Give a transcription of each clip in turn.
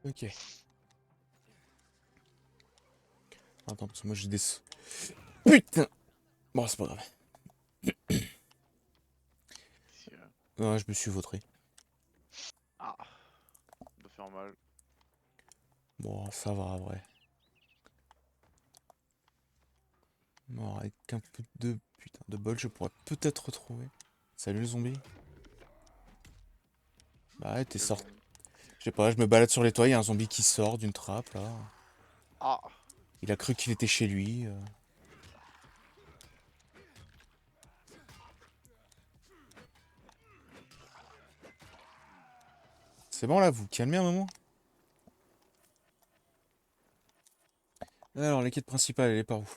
Ok. Attends, parce que moi j'ai des... Putain. Bon, c'est pas grave. Ouais, je me suis vautré. Ah, ça doit faire mal. Bon, ça va, vrai. Bon, avec un peu de... Putain, de bol, je pourrais peut-être retrouver. Salut le zombie. Bah ouais, t'es Quel sorti. zombie. Je sais pas, je me balade sur les toits, il y a un zombie qui sort d'une trappe, là. Ah, Il a cru qu'il était chez lui. C'est bon, là, vous calmez un moment? Alors, la quête principale, elle est par où?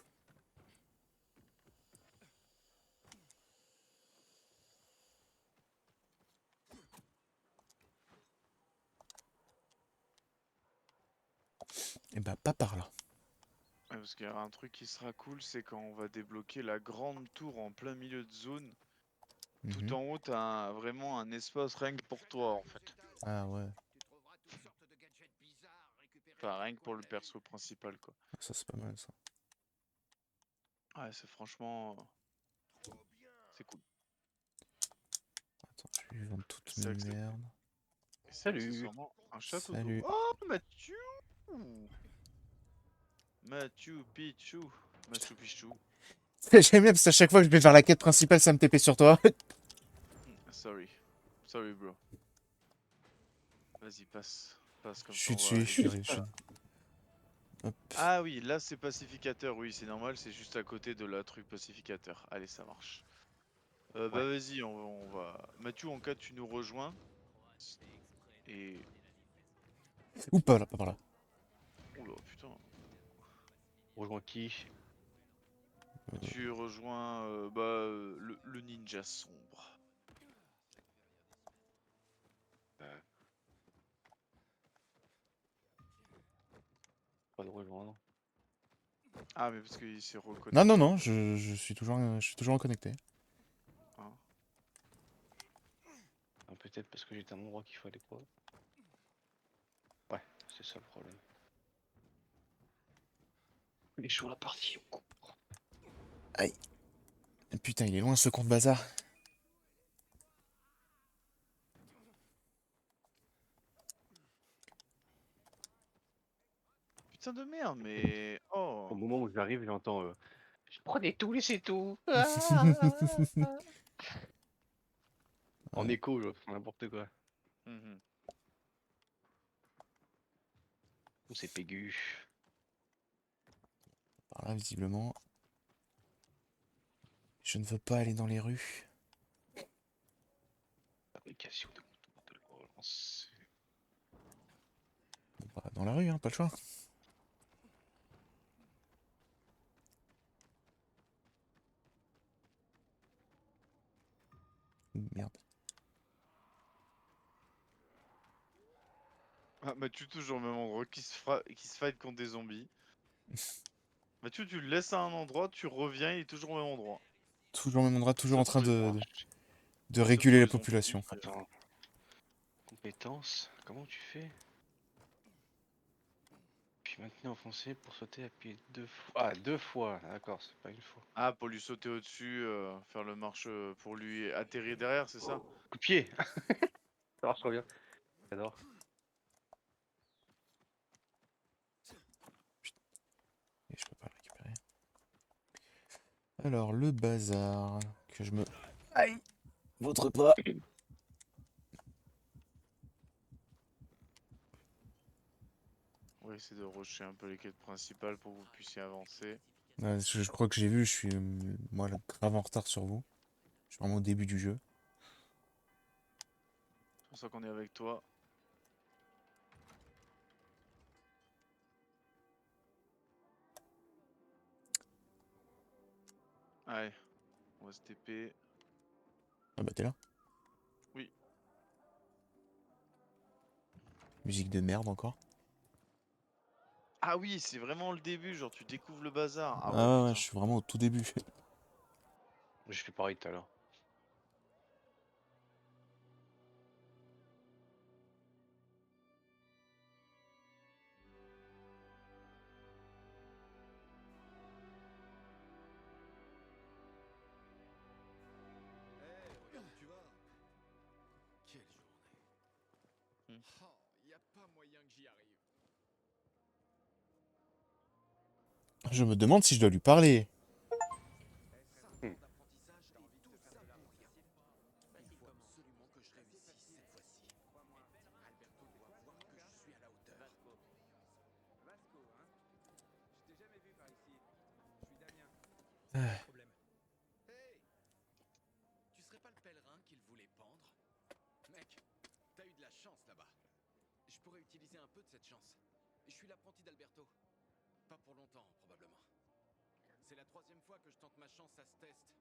Eh bah, pas par là. ouais, parce qu'il y a un truc qui sera cool, c'est quand on va débloquer la grande tour en plein milieu de zone. Tout Mhm. en haut, t'as vraiment un espace rien que pour toi en fait. Ah ouais, Enfin, rien que pour le perso principal quoi. ça c'est pas mal, ça. Ouais, c'est franchement. C'est cool. Attends, je vais vendre toutes C'est mes accé- merdes. c'est Salut. accessoirement un château d'eau. Salut. Oh, Mathieu! Mathieu Pichou. Mathieu Pichou. J'aime bien parce qu'à chaque fois que je vais vers la quête principale, ça me TP sur toi. Sorry. Sorry, bro. Vas-y, passe. Passe, Je comme ça suis on va dessus, aller vite. Hop. Ah oui, là c'est pacificateur, oui, c'est normal, c'est juste à côté de la truc pacificateur. Allez, ça marche. Bah Ouais. vas-y, on va... Mathieu, en cas tu nous rejoins. Et... Ou pas là, pas par là. Oula, putain. Rejoins qui? Tu rejoins le ninja sombre. Euh, Pas de rejoindre. Ah, mais parce qu'il s'est Non, non, reconnecté en non, fait. je suis toujours connecté. Hein. Ah, peut-être parce que j'étais à un endroit qu'il fallait quoi. Ouais, c'est ça le problème. Il est chaud la partie, on court. Aïe. Putain, il est loin ce compte bazar. Putain de merde, mais... Au Oh. moment où j'arrive, j'entends je prenais tout, laissez tout. En Ouais, écho, je fais n'importe quoi. Mhm. Ou c'est Pégu. par là, visiblement. Je ne veux pas aller dans les rues. Fabrication de motos de relance. Bon, bah, dans la rue, hein, pas le choix. Merde. Ah, Mathieu, toujours au même endroit, qui se fight contre des zombies. Mathieu, tu le laisses à un endroit, tu reviens, il est toujours au même endroit. Toujours au même endroit, toujours en Sauf train pour les zombies. de Sauf réguler pour la les zombies. population. Attends. Compétences. Comment tu fais? Puis maintenir enfoncé pour sauter à pied 2 fois. Ah, 2 fois. D'accord, c'est pas une fois. Ah, pour lui sauter au-dessus, faire le marche pour lui atterrir derrière, c'est ça? Coup de pied. Ça marche trop bien. J'adore. Et je peux pas le récupérer. Alors, le bazar. Que je me... Aïe. Votre pas. On va essayer de rusher un peu les quêtes principales pour que vous puissiez avancer. Ouais, je crois que j'ai vu, je suis moi là, grave en retard sur vous. Je suis vraiment au début du jeu. C'est pour ça qu'on est avec toi. Allez, on va se TP. Ah bah t'es là. Oui. Musique de merde encore. Ah oui, c'est vraiment le début, genre tu découvres le bazar. Ah ouais, Ah ouais, ouais, je putain. suis vraiment au tout début. J'ai fait pareil tout à l'heure. Oh, y a pas moyen que j'y arrive. Je me demande si je dois lui parler. Hmm. D'apprentissage et tout ça pour rien. Il faut absolument que je réussisse cette fois-ci. Alberto doit voir que je suis à la hauteur. Vasco, hein? Je t'ai jamais vu par ici. Je suis Damien. C'est quoi le problème? Hey! Tu serais pas le pèlerin qu'il voulait pendre? Mec, t'as eu de la chance là-bas. Je pourrais utiliser un peu de cette chance. Je suis l'apprenti d'Alberto. Pas pour longtemps, probablement. C'est la 3e fois que je tente ma chance à ce test.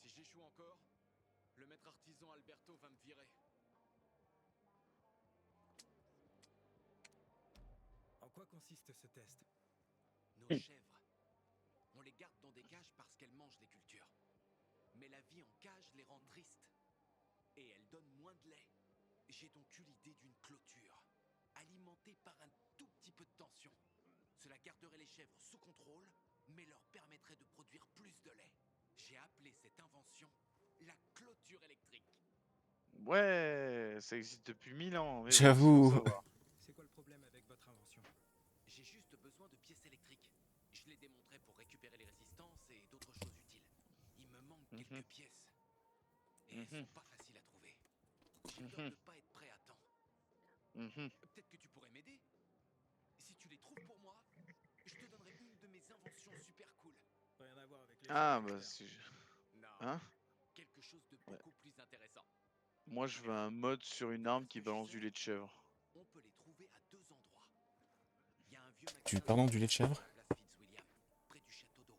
Si j'échoue encore, le maître artisan Alberto va me virer. En quoi consiste ce test? Nos chèvres, on les garde dans des cages parce qu'elles mangent les cultures. Mais la vie en cage les rend tristes. Et elles donnent moins de lait. J'ai donc eu l'idée d'une clôture, alimentée par un tout petit peu de tension. Cela garderait les chèvres sous contrôle, mais leur permettrait de produire plus de lait. J'ai appelé cette invention la clôture électrique. Ouais, ça existe depuis 1000 ans. Mais bon, J'avoue. sinon ça va. C'est quoi le problème avec votre invention? J'ai juste besoin de pièces électriques. Je les démonterai pour récupérer les résistances et d'autres choses utiles. Il me manque Mhm. quelques pièces. Et elles sont pas faciles à trouver. J'ai peur de pas être prêt à temps. Mhm. Peut-être que tu pourrais m'aider. Si tu les trouves pour moi, je te donnerai une de mes inventions super cool. Rien à voir avec les Ah, chèvres, bah j'espère. si. Non, Hein? quelque chose de Ouais. beaucoup plus intéressant. Moi, je veux un mode sur une arme qui balance du lait de chèvre. On peut les trouver à 2 endroits. Il y a un vieux Tu magasin pardon, du lait de chèvre? à la place Fitzwilliam, près du château d'eau.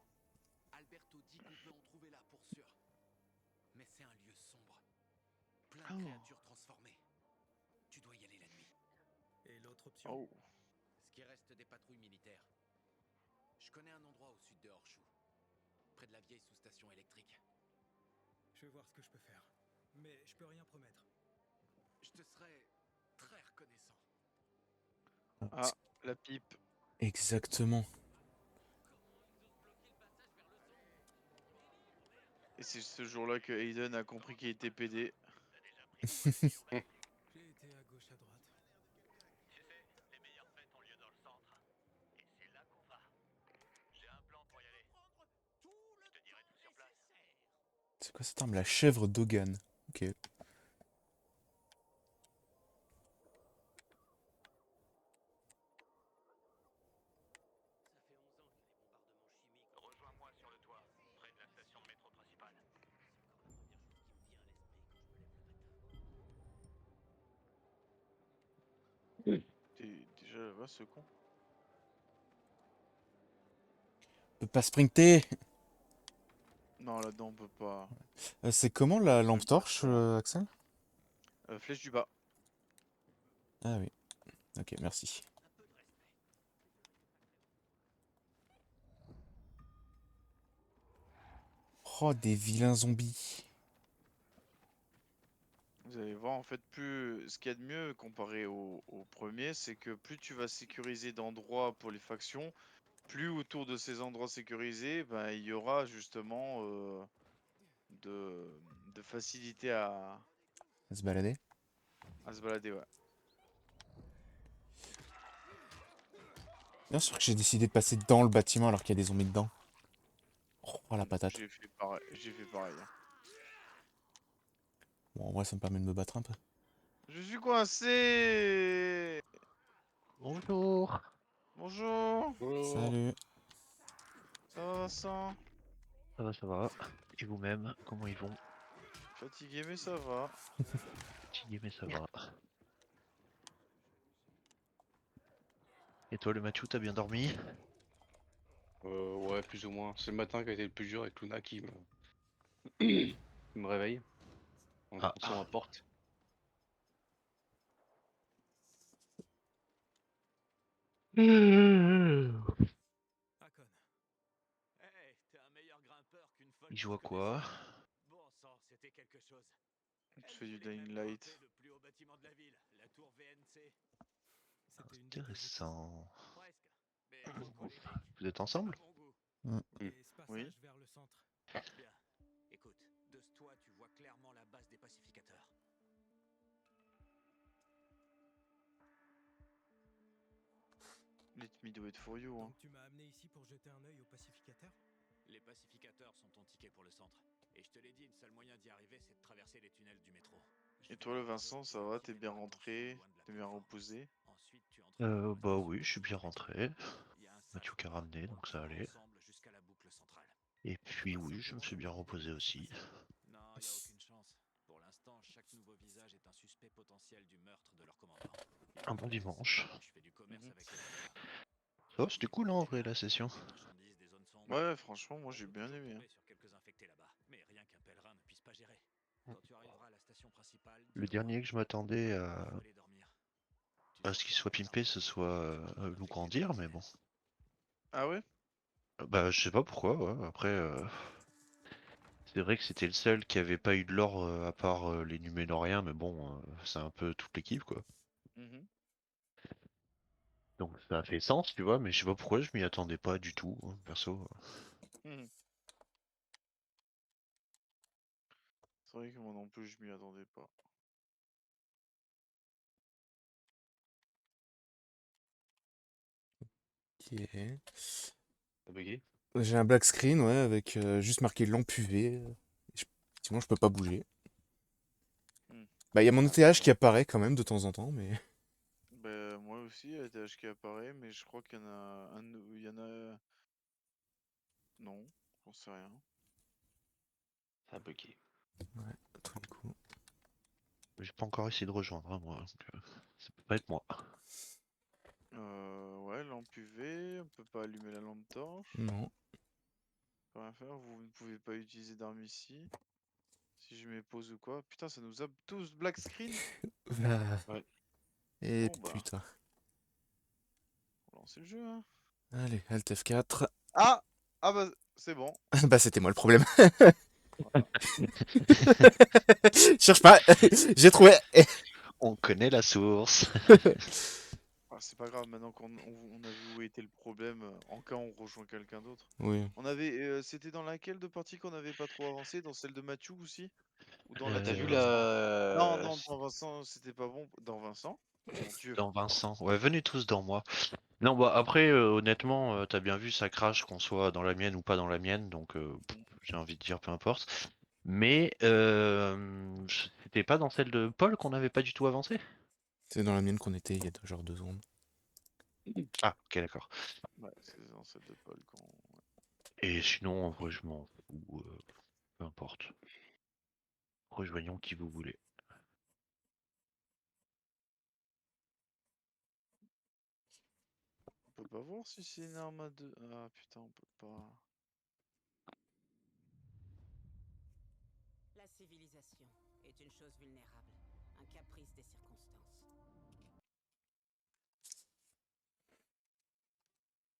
Alberto dit qu'on peut en trouver là pour sûr. Mais c'est un lieu sombre. Plein de Oh. créatures transformées. Tu dois y aller la nuit. Et l'autre option? Oh. Ce qui reste des patrouilles militaires. Je connais un endroit au sud de Horseshoe, près de la vieille sous-station électrique. Je vais voir ce que je peux faire. Mais je peux rien promettre. Je te serais très reconnaissant. Ah, la pipe. Exactement. Et c'est ce jour-là que Aiden a compris qu'il était PD. J'ai été à gauche, à droite. Tu sais, les meilleures fêtes ont lieu dans le centre. Et c'est là qu'on va. J'ai un plan pour y aller. Je te dirai tout sur place. C'est quoi cette arme? La chèvre d'Hogan. Ok. Ça fait 11 ans que les bombardements chimiques... Rejoins-moi sur le toit, près de la station de métro principale. C'est encore la première chose qui me vient à l'esprit quand je me lève le matin. T'es déjà là-bas, ce con. On peut pas sprinter. Non, là-dedans, on peut pas. C'est comment la C'est lampe même pas torche, ça. Axel? Flèche du bas. Ah oui. Ok, merci. Un peu de respect. Oh, des vilains zombies. Vous allez voir, en fait, plus ce qu'il y a de mieux comparé au premier, c'est que plus tu vas sécuriser d'endroits pour les factions, plus autour de ces endroits sécurisés, ben, il y aura justement de facilité À se balader. à se balader. Ouais. Bien sûr que j'ai décidé de passer dans le bâtiment alors qu'il y a des zombies dedans. Oh, la patate. J'ai fait pareil. J'ai fait pareil. Hein. Bon, en vrai, ça me permet de me battre un peu. Je suis coincé. Bonjour. Bonjour. Salut. Ça va, Vincent? Ça va, ça va. Et vous-même, comment ils vont? Fatigué, mais ça va. Fatigué, mais ça va. Et toi, le Mathieu, t'as bien dormi? Ouais, plus ou moins. C'est le matin qui a été le plus dur avec Luna qui me, qui me réveille en Ah, poussant ma porte. Hakon. Hey, t'es un meilleur grimpeur qu'une folle il joue à que quoi? Bon sang, c'était quelque chose. Tu Elle fais du voulait Dying même Light. grimper le plus haut bâtiment de la ville, la tour VNC. C'était une de tes équipes. Intéressant. Presque. Mais Coco les mecs, Vous êtes c'est ensemble? pas mon goût. Et ce passage Oui. vers le centre. Bien. Écoute, de ce toit, tu vois clairement la base des pacificateurs. let me do it for you. Hein. Donc tu m'as amené ici pour jeter un œil aux pacificateurs? Les pacificateurs sont ton ticket pour le centre. Et je te l'ai dit, le seul moyen d'y arriver, c'est de traverser les tunnels du métro. Je Et vais toi, le d'abord Vincent, ça vérifier va? que T'es les bien dragons sont rentré? loin de la T'es bien plateforme. reposé? Ensuite, tu entreras dans la Bah station oui, je suis bien principale. rentré. Il y a un Mathieu sas qui a là-bas. ramené, On donc ça montera allait. ensemble jusqu'à la boucle centrale. Et On puis fera ça oui, je me pour suis bien éviter reposé tout ce aussi. passé. Non, il n'y a aucune chance. Pour l'instant, chaque nouveau visage est un suspect potentiel du meurtre de leur commandant. Ils Un me bon connaissent. dimanche. Je fais du commerce Mhm. avec eux. Oh, c'était cool hein, en vrai la session. Des marchandises, des zones sombres. Ouais, franchement, moi On j'ai peut bien toujours aimé. Hein. tomber sur quelques infectés là-bas, mais rien qu'un pèlerin ne puisse pas gérer. Quand tu arriveras à la station principale, dis Le au revoir. dernier que je m'attendais Faut aller dormir. Tu à ce qu'il soit sortiras pimpé, tard. ce soit Tu vas nous t'infecter grandir, mais bon. Ah ouais? Bah je sais pas pourquoi, ouais. Après, c'est vrai que c'était le seul qui avait pas eu de lore à part les Numénoriens, mais bon, c'est un peu toute l'équipe quoi. Mhm. Donc ça a fait sens, tu vois, mais je sais pas pourquoi je m'y attendais pas du tout, hein, perso. Mhm. C'est vrai que moi non plus, je m'y attendais pas. Ok. T'as bugué? J'ai un black screen, ouais, avec juste marqué lampe UV. Effectivement, je peux pas bouger. Hmm. Bah, il y a mon Ah, ETH ça qui va. apparaît quand même de temps en temps, mais. Bah, moi aussi, il y a TH qui apparaît, mais je crois qu'il y en a un. Il y en a. Non, j'en sais rien. Ça a bugué. Ouais, à tous les coups. J'ai pas encore essayé de rejoindre, hein, moi, donc ça peut pas être moi. Ouais, lampe UV, on peut pas allumer la lampe torche. Non. On peut rien faire, vous ne pouvez pas utiliser d'armes ici. Si je mets pause ou quoi. Putain, ça nous a tous black screen. Bah. Ouais. Et Bon bah, putain. on lance le jeu, hein. Allez, Alt F4. Ah! Ah bah, c'est bon. Bah, c'était moi le problème. Cherche pas. J'ai trouvé. On connaît la source. Ah, c'est pas grave, maintenant qu'on a vu où était le problème, en cas on rejoint quelqu'un d'autre. Oui. On avait, c'était dans laquelle de partie qu'on n'avait pas trop avancé? Dans celle de Mathieu aussi? Ou dans la T'as de vu Vincent? Non, la... non, dans Vincent, c'était pas bon. Dans Vincent? Mon Dieu. Dans Vincent. Ouais, venez tous dans moi. Non, bah après, honnêtement, t'as bien vu, ça crache qu'on soit dans la mienne ou pas dans la mienne, donc j'ai envie de dire peu importe. Mais c'était pas dans celle de Paul qu'on n'avait pas du tout avancé? C'est dans la mienne qu'on était il y a genre 2 secondes. Ah, ok, d'accord. Ouais, c'est dans celle de Paul qu'on. Et sinon, en vrai, je m'en fous, peu importe. Rejoignons qui vous voulez. On peut pas voir si c'est une arme à deux. Ah putain, on peut pas. La civilisation est une chose vulnérable, un caprice des circonstances.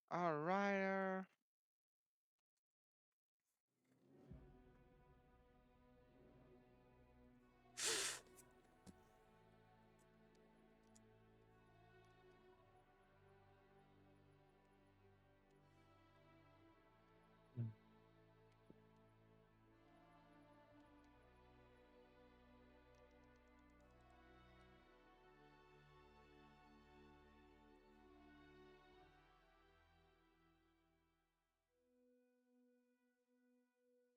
Alright.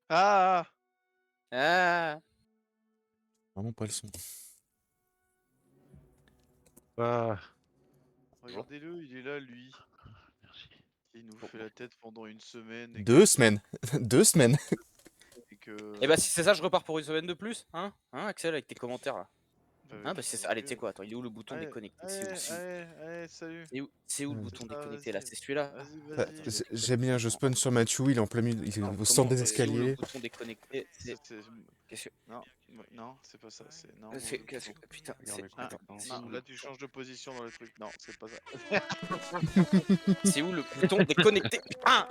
Ah! Ah! Vraiment pas le son. Ah, Regardez-le, il est là, lui. merci. Il nous Bon. fait la tête pendant une semaine. Et 2 semaines. 2 semaines. et que... Et bah si c'est ça, je repars pour une semaine de plus, hein? Hein, Axel, avec tes commentaires là. Bah, Ah vas-y, bah c'est s'il ça. vous Allez, tu sais plaît. quoi? Attends, il est où le bouton Allez, déconnecté? allez, allez, allez, salut. C'est où le Ouais. bouton C'est ça, déconnecté là? vas-y. C'est celui-là? Vas-y, Bah, vas-y. j'aime bien, je spawn sur Mathieu, il est en plein milieu, il est Non, au centre des c'est où le escaliers. bouton déconnecté? Qu'est-ce que... Non, non, c'est pas ça. C'est non. Qu'est-ce que... Putain, Regarde c'est... les Attends, compétences. c'est où Non, le là tu bouton? changes de position dans le truc. Non, c'est pas ça. C'est où le bouton déconnecté? Ah!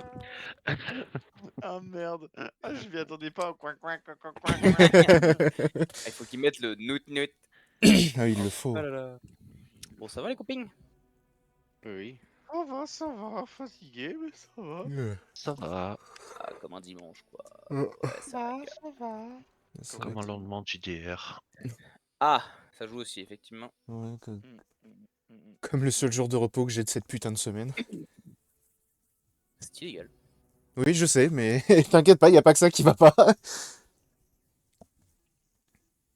Ah merde. Ah, je m'y attendais pas. Coin, coin, coin, coin, coin, Ah, coin. il faut qu'ils mettent le nout. Ah, il le faut. Ah là là. Bon, ça va les copines? Oui. Ça va, fatigué, mais ça va. Ça va, Ah, comme un dimanche quoi. Ouais, Ouais, ça va. Ça va. ça comme va un être- lendemain de JDR. Ah, Ça joue aussi, effectivement. Ouais, Mm. comme le seul jour de repos que j'ai de cette putain de semaine. C'est illégal. Oui, je sais, mais t'inquiète pas, y a pas que ça qui va pas.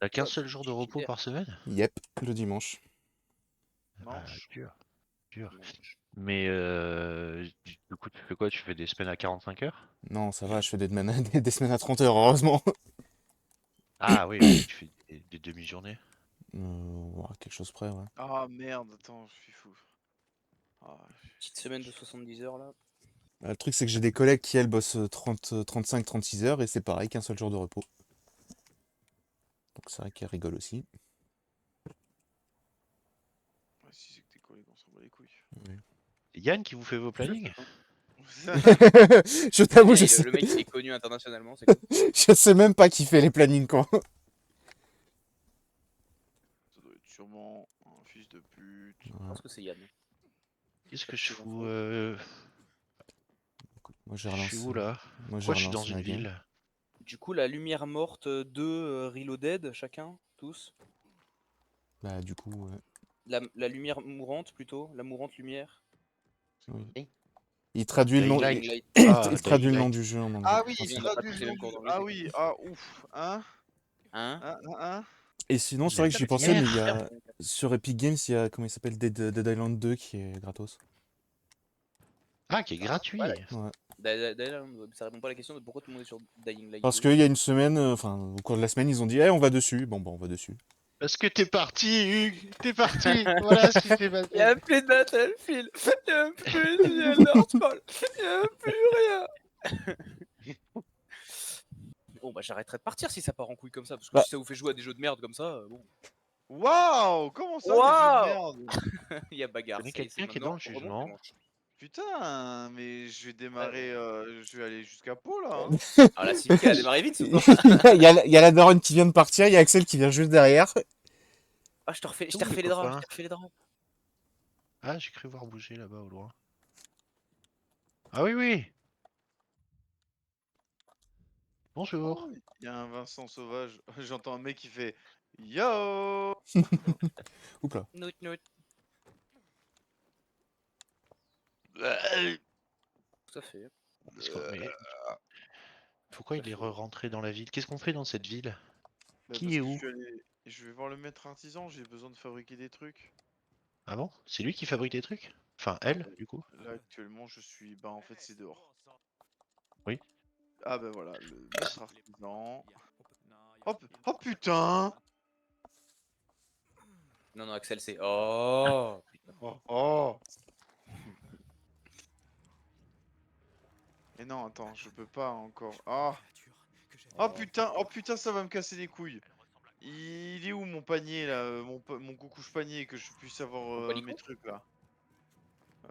T'as qu'un seul jour de repos par semaine? Yep, le dimanche. Ah, Manche. dur, dur. Manche. Mais du coup, tu fais quoi? Tu fais des semaines à 45 heures? Non, ça va, je fais des semaines à 30 heures, heureusement. Ah oui, ok, tu fais des demi-journées. Ouais, quelque chose près, ouais. Ah merde, attends, je suis fou. Ah, Petite semaine de 70 heures là. Le truc, c'est que j'ai des collègues qui, elles, bossent 30, 35, 36 heures, et c'est pareil, qu'un seul jour de repos. Donc c'est vrai qu'elles rigolent aussi. ouais, si c'est que tes collègues, on s'en bat les couilles. Oui. Yann qui vous fait vos plannings? Je t'avoue, je Et sais... le mec il est connu internationalement, c'est cool. je sais même pas qui fait les plannings quand. Ça doit être sûrement un fils de pute. Je pense que c'est Yann. Qu'est-ce que je Pas fous Écoute, moi j'ai Je suis relancé. où là? Moi j'ai Pourquoi je suis dans relancé une ma game. ville? Du coup, la lumière morte, 2 reloaded chacun, tous. Bah du coup, ouais. La lumière mourante plutôt, la mourante lumière. Oui. Il traduit le nom. Dying Dying Light. Light. Ah, Il traduit le Dying nom Light. du jeu en anglais. Ah oui, On il n'a pas traduit tous le les nom mêmes cours du... d'anglais, Ah c'est oui, cool. ah ouf, hein Hein? Hein Et sinon, c'est La vrai que j'y pensais, mais il y lumière. a sur Epic Games, il y a comment il s'appelle Dead Island 2 qui est gratos. Ah, qui est gratuit. Ouais. D'ailleurs, ça répond pas à la question de pourquoi tout le monde est sur Dying Light Parce 2. qu'il y a une semaine, enfin au cours de la semaine, ils ont dit, on va dessus. Bon, on va dessus. Parce que t'es parti, Hugues. T'es parti. Voilà ce qui s'est passé. Il y a plus de Battlefield, il y a plus de Elder Scrolls, il y a plus rien. Bon bah j'arrêterai de partir si ça part en couille comme ça, parce que Bah. si ça vous fait jouer à des jeux de merde comme ça, bon. Waouh, comment ça, des jeux de Waouh. merde? Il y a bagarre. Il y a ça y est, quelqu'un c'est qui est dans maintenant, le on remonte jugement. les manches. Putain, mais je vais démarrer, je vais aller jusqu'à Pau là. Ah la Civic elle a démarré vite, c'est quoi? Il y a la daronne qui vient de partir, il y a Axel qui vient juste derrière. Ah je t'ai refait Où les les draps, copains? je t'ai refait les draps. Ah, j'ai cru voir bouger là-bas au loin. Ah oui, oui. Bonjour. Oh, il y a un Vincent sauvage. J'entends un mec qui fait Yo. Oups là. Nout nout. Tout à fait. Mais pourquoi il est re-rentré dans la ville? Qu'est-ce qu'on fait dans cette ville? Bah, Qui parce est que où? je vais voir le maître artisan, j'ai besoin de fabriquer des trucs. Ah bon? C'est lui qui fabrique des trucs? Enfin, elle, du coup? Là actuellement je suis. Bah en fait c'est dehors. Oui. Ah bah voilà, le maître artisan. Oh putain. Non non Axel c'est. Oh putain. Oh. Et non attends, je peux pas encore. Ah. Oh putain, ça va me casser les couilles. Il est où mon panier là, mon coucouche panier, que je puisse avoir Mon panico mes trucs là. Pas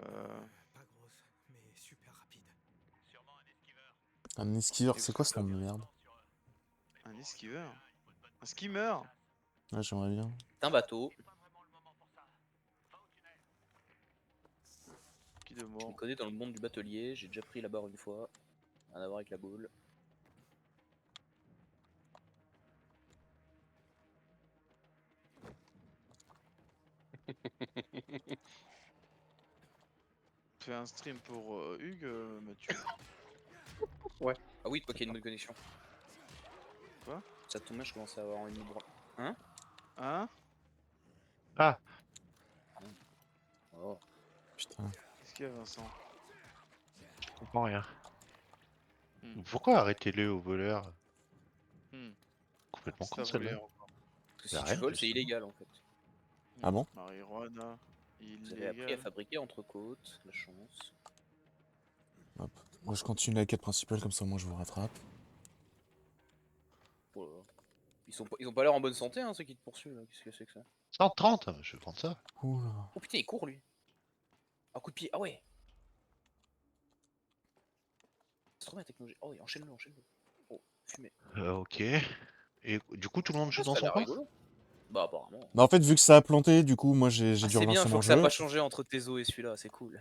grosse, mais super rapide. Un esquiveur, c'est quoi ce nom de merde? Un esquiveur? Un skimmer? Ouais, j'aimerais bien. C'est un bateau. Qui de Je me mort? connais dans le monde du batelier, j'ai déjà pris la barre une fois. Rien à voir avec la boule. Fais un stream pour Hugues, Mathieu. Ouais. Ah oui, toi qui as une bonne connexion. Quoi? Ça tombe bien, je commence à avoir une bras. Hein? Hein? Ah, Oh. Putain. Qu'est-ce qu'il y a Vincent? je comprends rien. Hmm. Pourquoi arrêtez-le au voleur? Hmm. Complètement C'est con à voler celle-là. encore. Parce que Bah, si tu rien, voles, c'est justement. illégal en fait. Ah bon? Marijuana. Vous avez appris à Illégal. fabriquer entre côtes, la chance. Hop. Moi je continue la quête principale, comme ça moi je vous rattrape. Oh là là. Ils ont pas l'air en bonne santé, hein, ceux qui te poursuivent. Là. Qu'est-ce que c'est que ça? 130, je vais prendre ça. Oula. Oh putain, il court lui. Un coup de pied, ah ouais. C'est trop bien la technologie. Oh, enchaîne-le, enchaîne-le. Oh, fumée. Ok. Et du coup, tout le monde joue Ah, dans ça a son l'air coin? rigolo. Bah apparemment. Bah en fait, vu que ça a planté, du coup, moi j'ai Ah, dû c'est bien, relancer je vois mon que ça a jeu. pas changé entre tes os et celui-là, c'est cool.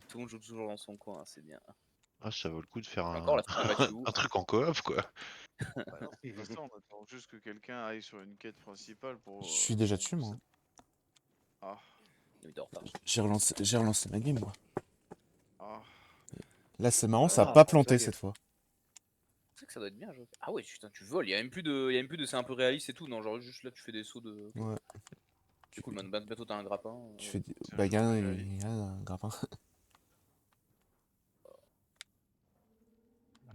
Tout le monde joue toujours dans son coin, c'est bien. Ah, ça vaut le coup de faire Encore la fin de Mathieu. un truc en coop, quoi. Bah non, c'est pas ça, on attend juste que quelqu'un aille sur une quête principale pour. Je suis déjà dessus, moi. Ah, Il est en retard. J'ai relancé ma game, moi. ah. Là, c'est marrant, ça a Ah, pas planté bug. cette fois. C'est que ça doit être bien. Ah ouais, putain, tu voles. Il y a même plus de c'est un peu réaliste et tout. Non, genre juste là, tu fais des sauts de. Ouais. C'est cool, man. Bientôt t'as un grappin. Tu fais des... C'est un Bah, jeu gars, réaliste. il y a un grappin.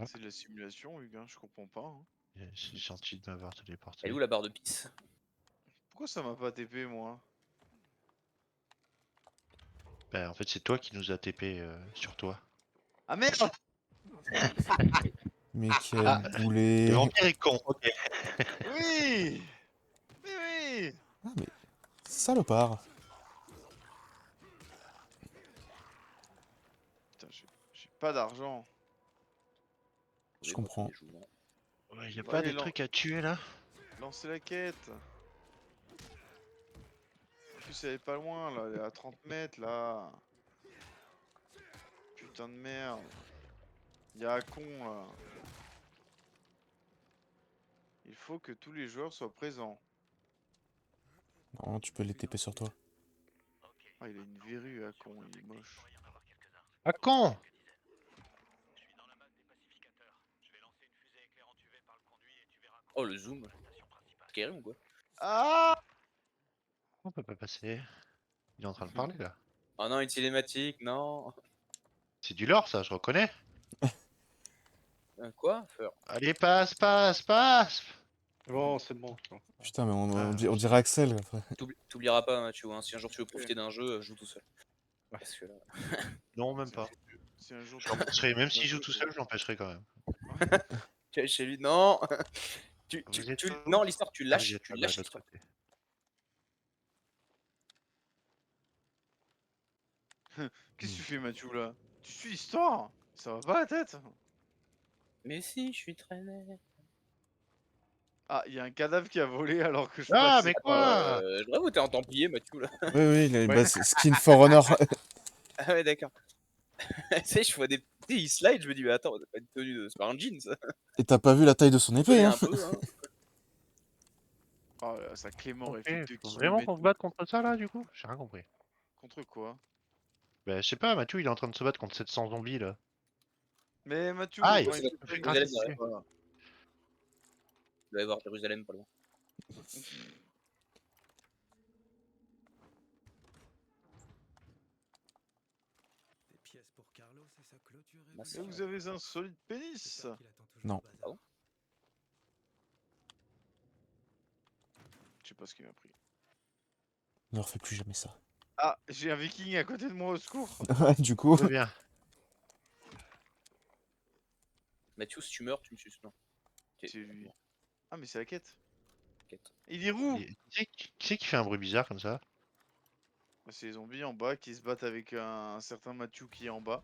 C'est de la simulation, Hugues, hein, je comprends pas. Hein. C'est gentil de m'avoir Elle téléporté. est où la barre de pisse? Pourquoi ça m'a pas TP, moi? Bah, en fait, c'est toi qui nous a TP sur toi. Ah merde! Mais quel Ah, Le boulet. vampire est con, ok. Oui! Mais oui! Ah, mais salopard. Putain, j'ai pas d'argent. Je comprends. Ouais, y a Ouais, pas mais des trucs à tuer là? Lancez la quête. En plus, elle est pas loin, là. Elle est à 30 mètres, là. Putain de merde. Y'a un con, là. Il faut que tous les joueurs soient présents. Non, tu peux les TP sur toi. Ah, il a une verrue à con, il est moche. Ah con! Oh, le zoom. Skyrim ou quoi? Ah! On peut pas passer. Il est en train de parler là. Oh non, une cinématique, non. C'est du lore ça, je reconnais. Quoi? Feur. Allez, passe, passe, passe! Bon, c'est bon. c'est bon. Putain, mais Ah, on dirait Axel. Après. T'oublieras pas, Mathieu, hein, si un jour tu veux profiter d'un jeu, joue tout seul. Parce que là. Non, même pas. Si un jour Je l'empêcherai, même s'il joue tout seul, je l'empêcherai quand même. Tu es chez lui, non. Vous êtes où? Non, l'histoire, tu Ah, vous lâches, êtes tu là-bas, lâches de l'autre l'histoire. côté. Qu'est-ce que tu fais, Mathieu, là? Tu suis l'histoire? Ça va pas la tête? Mais si, je suis traîné. Ah, il y a un cadavre qui a volé alors que je Ah, passais. mais quoi? Je devrais vous t'es en Templier, Mathieu, là. Oui, oui, bah, c'est Skin for Honor. Ah ouais, d'accord. Tu sais, je vois des petits slides, je me dis, mais attends, c'est pas une tenue de. C'est pas un jean, ça. Et t'as pas vu la taille de son Je épée, connais hein? un peu, hein. Oh là, ça Clément Ok, aurait fait 2 faut vraiment qu'on kilomètres. se batte contre ça là du coup? J'ai rien compris. Contre quoi? Bah, je sais pas, Mathieu il est en train de se battre contre 700 zombies là. Mais Mathieu, Aïe, quand c'est il notre fait Jérusalem, gratis, derrière. voilà. Vous allez voir Jérusalem pas loin. Des pièces pour Carlos et sa clôture Bah, Et vous avez un solide pénis. C'est ça qu'il attend toujours Non. au bazar. Ah bon Je sais pas ce qu'il m'a pris. Ne refais plus jamais ça. Ah, j'ai un viking à côté de moi, au secours. Ouais, du coup. Très bien. Mathieu, si tu meurs, tu me suces, non. Ok, C'est lui. bon, Ah, mais c'est la quête. quête. Il est roux. Qui c'est qui fait un bruit bizarre comme ça? Bah, c'est les zombies en bas qui se battent avec un certain Mathieu qui est en bas.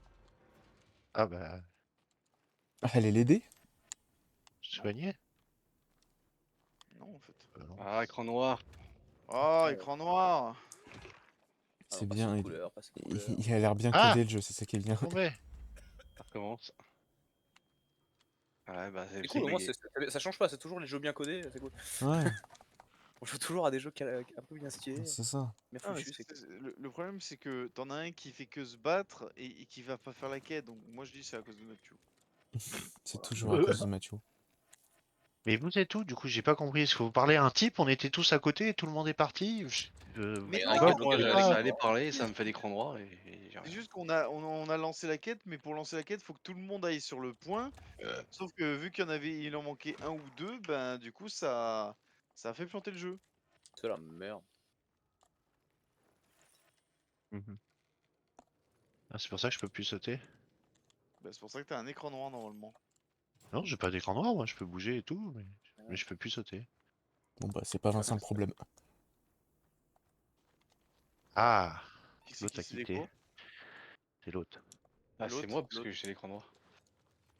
Ah bah, Elle est l'aider. soigné? Non, en fait. Non. Ah, écran noir. Oh, écran noir. C'est Alors, bien. passe aux Il... couleurs, passe aux couleurs. il a l'air bien Ah codé le jeu, c'est ça qui est bien. Tombé. Ça recommence. Ouais, bah c'est C'est cool, au moins, bugué. ça change pas, c'est toujours les jeux bien codés, c'est cool. Ouais, On joue toujours à des jeux un peu bien stylés, c'est ça. bien Ah, mais foutus, c'est cool. le problème, c'est que t'en as un qui fait que se battre et qui va pas faire la quête. Donc, moi, je dis c'est à cause de Mathieu. C'est toujours à cause de Mathieu. Mais vous êtes où? Du coup, j'ai pas compris. Est-ce que vous parlez à un type? On était tous à côté et tout le monde est parti? Mais Et non, un quoi, gars vous Moi, bloqué pouvez dans ça pas- allait parler, ça me fait l'écran noir et j'ai c'est rien. juste qu'on a lancé la quête, mais pour lancer la quête, faut que tout le monde aille sur le point. Sauf que vu qu'il y en avait, il en manquait un ou deux, ben du coup ça a fait planter le jeu. C'est la merde. Mhm. Ah, c'est pour ça que je peux plus sauter? Ben, c'est pour ça que t'as un écran noir normalement. Non, j'ai pas d'écran noir, moi je peux bouger et tout, mais je peux plus sauter. Bon bah c'est pas Vincent le problème. Ah, Qui c'est l'autre qui a s'est quitté. déco? C'est l'autre. Ah, c'est L'autre, moi parce l'autre. que j'ai l'écran noir.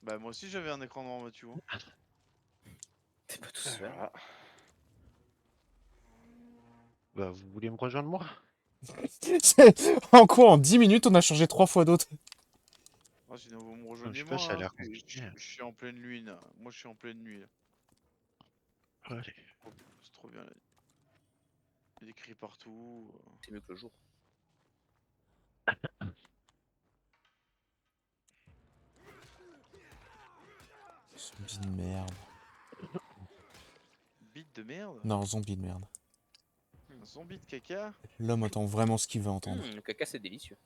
Bah moi aussi j'avais un écran noir Mathieu. Hein. T'es pas tout seul. Voilà. Bah, vous voulez me rejoindre moi? En quoi, en 10 minutes, on a changé 3 fois d'autres? Ah, sinon vous me Je sais pas, rejoignez-moi, ça a hein. l'air compliqué. Je suis en pleine nuit là. Moi je suis en pleine nuit là. Allez. C'est trop bien la nuit. Il y a des cris partout. C'est mieux que le jour. Zombie de merde. Bite de merde. Non, zombie de merde. Un zombie de caca. L'homme entend vraiment ce qu'il veut entendre. Le caca, c'est délicieux.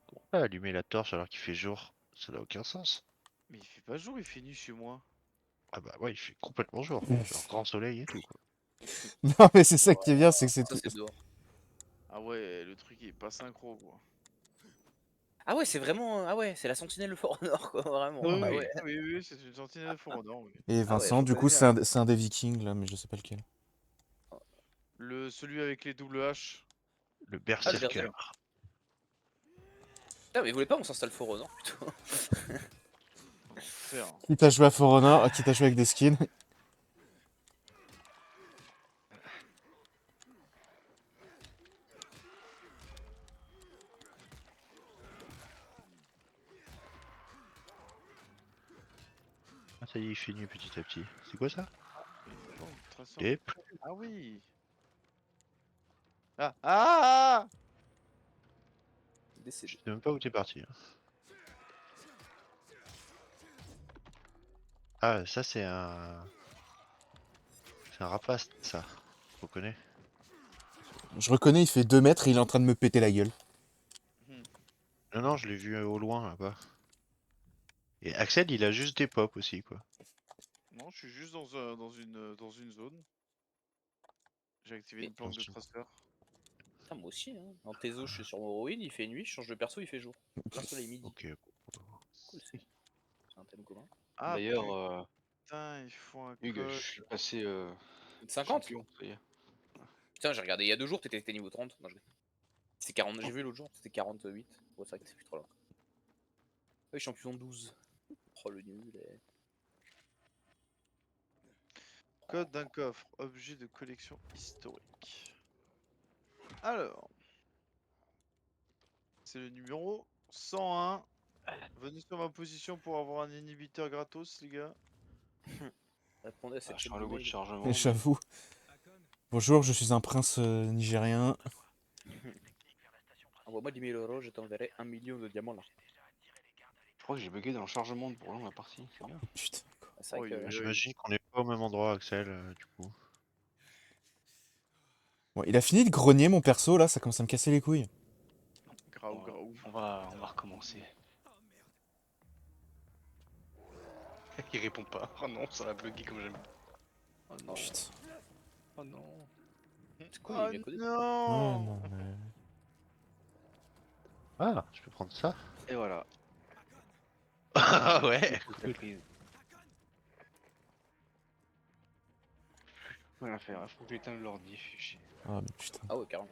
Pourquoi allumer la torche alors qu'il fait jour? Ça n'a aucun sens. Mais il fait pas jour, il fait nuit chez moi. Ah bah ouais, il fait complètement jour. Genre grand soleil et tout, quoi. Non, mais c'est ça qui est bien, c'est que c'est Ça, tout. c'est dehors. Ah ouais, le truc il est pas synchro quoi. Ah ouais, c'est vraiment. Ah ouais, c'est la sentinelle le fort au nord, quoi, vraiment. Oui, Ah oui, ouais. oui, c'est une sentinelle de Fort Nord, oui. Et Ah ouais, Vincent, je du coup, reconnais c'est un des vikings, là, mais je sais pas lequel. Celui avec les double H. Le Ah, le berserker. berserker. Putain, mais vous voulez pas, on s'installe fort au nord plutôt. Faire. Qui t'a joué à For Honor, qui t'a joué avec des skins. Ah ça y est, il fait nuit petit à petit. C'est quoi ça? Bon, de toute façon- Yep. Ah oui. Ah. Je Décédé. sais même pas où t'es parti. Hein. Ah, ça c'est un... C'est un rapace, ça. Je reconnais. Je reconnais, il fait 2 mètres et il est en train de me péter la gueule. Non, non, je l'ai vu au loin, là-bas. Et Axel, il a juste des pops aussi, quoi. Non, je suis juste dans une zone. J'ai activé Mais une planque de attention. tracer. Putain, moi aussi, hein. En Tezo, je suis sur Morrowind, il fait nuit, je change de perso, il fait jour. Plein soleil midi. Ok. Cool, c'est un thème commun. Ah D'ailleurs, putain, il faut un Hugues, code. je suis passé 50. champion, ça y est. Putain, j'ai regardé il y a 2 jours, t'étais niveau 30. Non, c'était 40, j'ai vu l'autre jour, c'était 48. Ouais, c'est vrai que c'est plus trop loin. Oui, champion 12. Oh le nul. Code d'un coffre, objet de collection historique. Alors, c'est le numéro 101. Venez sur ma position pour avoir un inhibiteur gratos, les gars. Répondez à cette Ah, je chaîne suis un logo de d'email. chargement. mais- J'avoue. Bonjour, je suis un prince nigérien. Envoie-moi 10 000 euros, je t'enverrai 1 million de diamants là. Je crois que j'ai bugué dans le chargement de pour la partie, c'est bien. Putain. C'est vrai que. Oui. J'imagine qu'on est pas au même endroit, Axel, du coup. Bon, il a fini de grogner mon perso là, ça commence à me casser les couilles. Graou, Bon, graou. on va recommencer. Il répond pas. Oh non, ça va bugger comme j'aime. Oh non. Putain. Oh non. C'est cool, Oh il est bien codé. Oh non. non, mais... Ah, je peux prendre ça? Et voilà. Ah ouais! Surprise. Rien à faire, faut que j'éteigne l'ordi, fait chier. Ah mais putain. Ah ouais, carrément.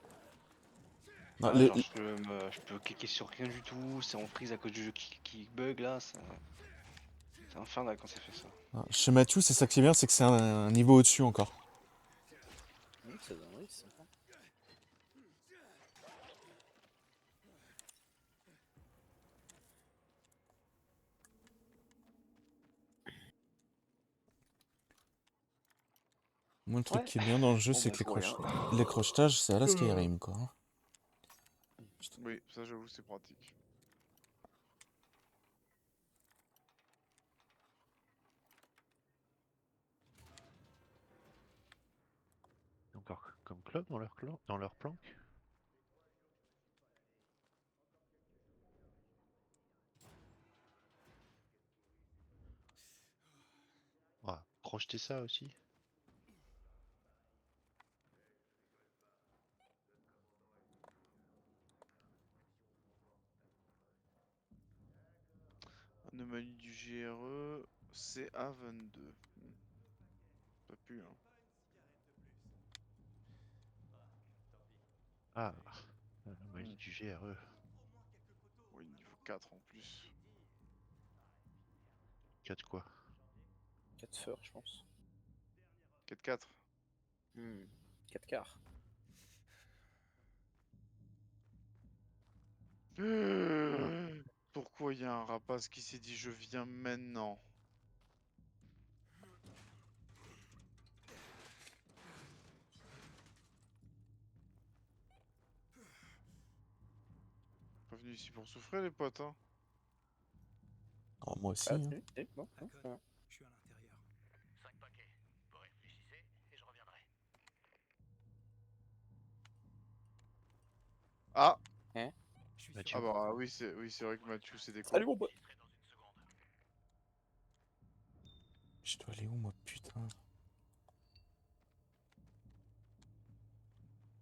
Non, Ah, le- genre, je peux cliquer sur rien du tout, c'est en freeze à cause du jeu qui bug là, c'est infernal quand ça fait ça. ah, chez Mathieu, c'est ça qui est bien, c'est que c'est un niveau au-dessus encore. Ça donne envie, c'est sympa. Moi, le truc Ouais. qui est bien dans le jeu, Bon, c'est bah, que pour rien. les crochetages, c'est à la Skyrim, quoi. Oui, ça j'avoue, c'est pratique. Encore comme club dans leur clan, dans leur planque. Ah, crocheter ça aussi. Anomalie du GRE, CA22. Ça pue, hein. Ah, l'anomalie du GRE. Oui, niveau 4 en plus. 4 quoi? 4 feurs, je pense. 4-4. 4 quarts. Pourquoi pourquoi il y a un rapace qui s'est dit je viens maintenant? Pas venu ici pour souffrir les potes, hein. Oh, moi aussi. Ah, Hein. c'est bon. À bon, code, bon. je suis à l'intérieur. 5 paquets. Vous réfléchissez et je reviendrai. Ah! Je suis Mathieu. sur Ah le bah coup. oui, c'est vrai que Mathieu c'est des Salut cons. mon pote. J'y serai dans une seconde. Je dois aller où, moi, putain?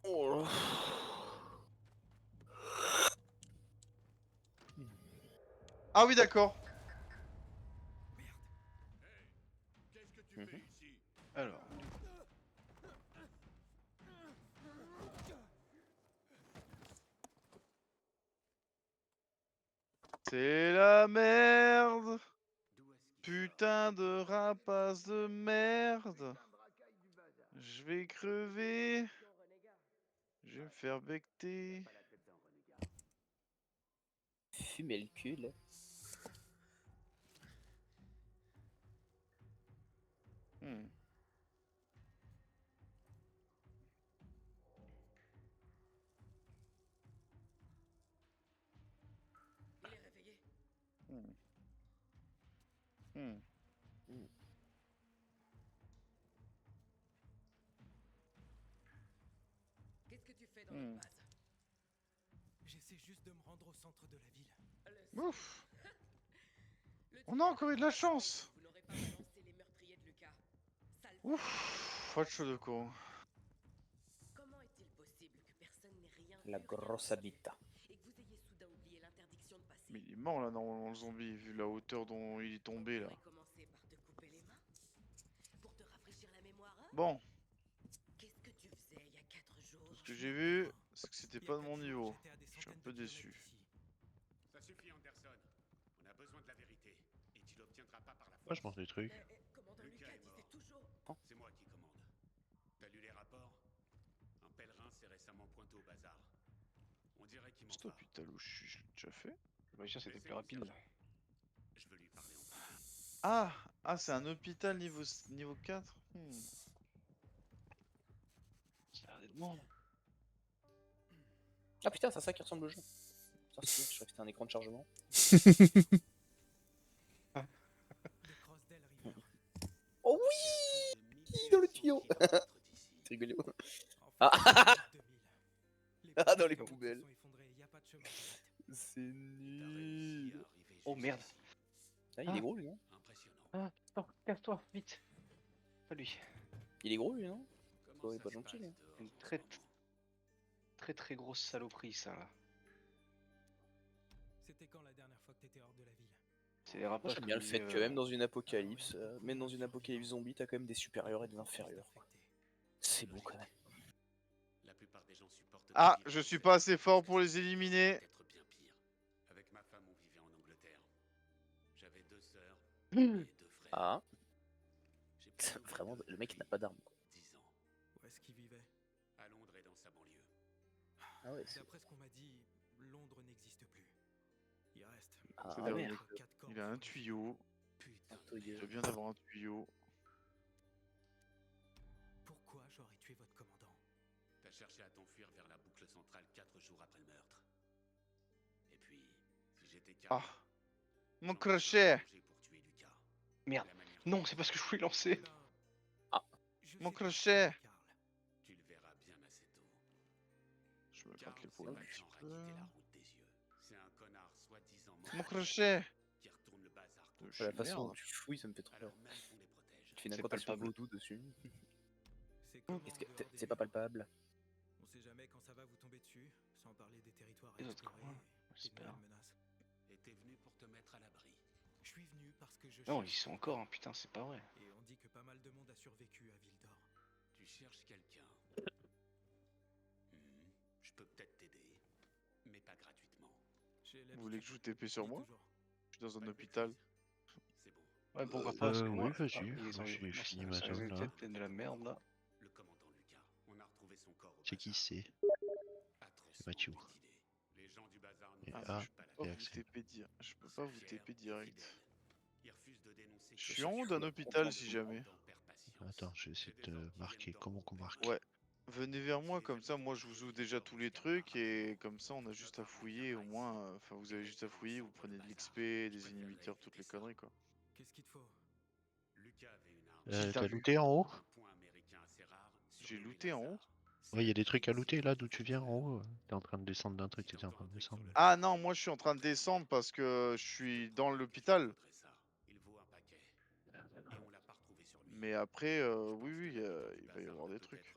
Oh là. Ah oui, d'accord. Mhm. Alors, C'est la merde. Putain de rapace de merde. Je vais crever. Je vais me faire becter. Fumer le cul là. Hmm. Il est réveillé. Hmm. Hmm. Qu'est-ce que tu fais dans Hmm. notre base? J'essaie juste de me rendre au centre de la ville. Ouf. Le On a tueur encore eu de la chance. Vous n'aurez pas balancé les meurtriers de Lucas. Sale Ouf. Pas de chaud de con. Comment est-il possible que personne n'ait rien La vu, rien grosse entendu, habita. et que vous ayez soudain oublié l'interdiction de passer? Mais il est mort là normalement le zombie vu la hauteur dont il est tombé On là. pourrait commencer par te couper les mains pour te rafraîchir la mémoire, hein? Bon, Qu'est-ce que tu faisais il y a 4 jours? ce que j'ai vu, c'est que c'était Il y a pas de 4 mon jours, niveau. j'étais à des Je suis un centaines peu de kilomètres déçu. d'ici. Ça suffit, Anderson. On a besoin de la vérité. Et tu l'obtiendras pas par la Moi, force. je mange des trucs. Mais commandant Lucas Lucas est disait mort. toujours... C'est moi qui commande. T'as lu les rapports? Un pèlerin s'est récemment pointé au bazar. On dirait qu'il m'en C'est va. hôpital où je l'ai déjà fait. bah, tiens, c'était plus rapide là. Je veux lui parler en privé. Ah, c'est un hôpital niveau 4. Ça a l'air d'être bon. Ah putain, c'est à ça qui ressemble au jeu. Putain, c'est bien, je crois que c'était un écran de chargement. Le Crossdale River. Oh oui, dans le tuyau. C'est rigolo. Enfin, Ah. 2000. Les Ah, dans les routes poubelles. se sont effondrées, y a pas de chemin direct. C'est nul. Oh merde. Ah, il est gros lui, non? Impressionnant. Ah, attends, casse-toi, vite. Pas lui. Il est gros lui, non? Comment il est ça pas se gentil, passe lui. dehors Une en ce très moment très grosse saloperie ça là. C'était quand la dernière fois que t'étais hors de la ville? C'est les Moi rapaces j'aime bien le qui, fait que même dans une apocalypse, Alors, il y a beaucoup même dans de une survivants. apocalypse zombie, t'as quand même des supérieurs et des inférieurs. Quoi. Affectés. C'est beau quand même. La plupart des gens supportent Ah, de vivre je dans suis cette pas assez ville fort parce pour que les cette éliminer. peut être bien pire. Avec ma femme, on vivait en Angleterre. J'avais 2 sœurs et 2 frères. Ah, J'ai plus de vraiment, nouvelles le d'eux mec n'a depuis pas d'arme. 10 ans. Où est-ce qu'il vivait? À Londres et dans sa banlieue. Ah ouais, c'est... D'après ce qu'on m'a dit, Londres n'existe plus. Il reste. Ah C'est-à-dire, merde. quatre corps il a un fourrés. tuyau. Putain. C'est bien d'avoir un tuyau. Pourquoi j'aurais tué votre commandant? T'as cherché à t'enfuir vers la boucle centrale 4 jours après le meurtre. Et puis, si j'étais calme, Ah, mon crochet. pour tuer Lucas. Merde. La manière Non, dont c'est parce que je voulais lancer. Ben, Ah. je Mon sais pas, crochet. Karl. tu le verras bien assez tôt. Je me Karl gratte s'est l'épaule un maintenant petit quitté peu. la route des yeux. C'est un connard soi-disant mort Mon crochet. qui retourne le bazar Je contre suis La façon dont merde. tu fouilles, ça me fait trop peur. alors même qu'on les protège. Tu fais une C'est incantation palpable. vaudou dessus. C'est comment Qu'est-ce que... en dehors des C'est pas villes? palpable. On sait jamais quand ça va vous tomber dessus, sans parler des territoires à Les autres explorer coins, et des j'espère. nouvelles menaces. Et t'es venu pour te mettre à l'abri. Je suis venu parce que je Non, cherche ils sont quelqu'un. encore, hein, putain, c'est pas vrai. Et on dit que pas mal de monde a survécu à Ville d'Or. Tu cherches quelqu'un. Je peux peut-être t'aider, mais pas gratuitement. Vous voulez que je vous TP sur moi? Je suis dans un Pas de hôpital. bêtises. C'est bon. Ouais, pourquoi pas, parce que Oui, moi, vas-y, ils moi, ont j'ai moi, fini ça ma ça zone, risque là. d'être de la merde là. Le commandant Lucas, on a retrouvé son corps au C'est qui bazar. c'est Atrocement Mathieu. mutilé. Les gens du bazar Et ne ah. partagent pas la pas vous accès. TP je peux pas vous TP direct. Je suis en haut d'un hôpital si jamais. Attends, je vais essayer de te marquer. Comment qu'on marque? Ouais. Venez vers moi, comme ça, moi je vous ouvre déjà tous les trucs et comme ça on a juste à fouiller au moins. Enfin, vous avez juste à fouiller, vous prenez de l'XP, des inhibiteurs, toutes les conneries quoi. Qu'est-ce qu'il te faut? Qui t'a T'as vu? looté en haut? J'ai looté en haut. Ouais, il y a des trucs à looter là d'où tu viens en haut. T'es en train de descendre d'un truc, t'étais en train de descendre. Ah non, moi je suis en train de descendre parce que je suis dans l'hôpital. Mais après, oui, oui, il va y avoir des trucs.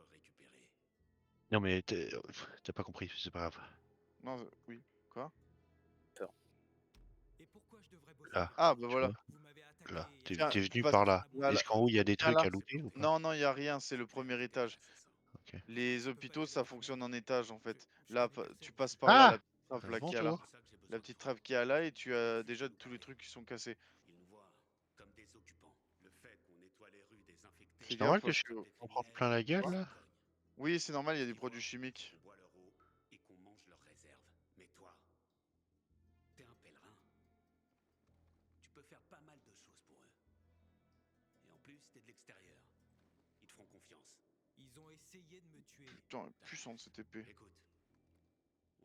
Non mais t'as pas compris, c'est pas grave. Non, oui. Quoi? Et pourquoi je devrais bosser Là, Ah bah tu voilà. vois, Vous m'avez attaqué. là, Tiens, t'es tu venu passes par là. là, Est-ce qu'en haut il y a des tiens trucs là. à looter ou pas? Non, non, il y a rien, c'est le premier étage. Ok. Les hôpitaux, ça fonctionne en étage en fait. Là, tu passes par là, Ah! la petite trappe là qui est là. Bonjour. La petite trappe qui est là et tu as déjà tous les trucs qui sont cassés. Fais C'est normal gaffe que parce je que... m'en prends plein la gueule Quoi? là? Oui, c'est normal, il y a des produits chimiques. Tu peux faire pas mal de choses pour eux. Et en plus, t'es de l'extérieur. Ils te feront confiance. Ils ont essayé de me tuer. Putain, elle est puissante cette épée. Écoute,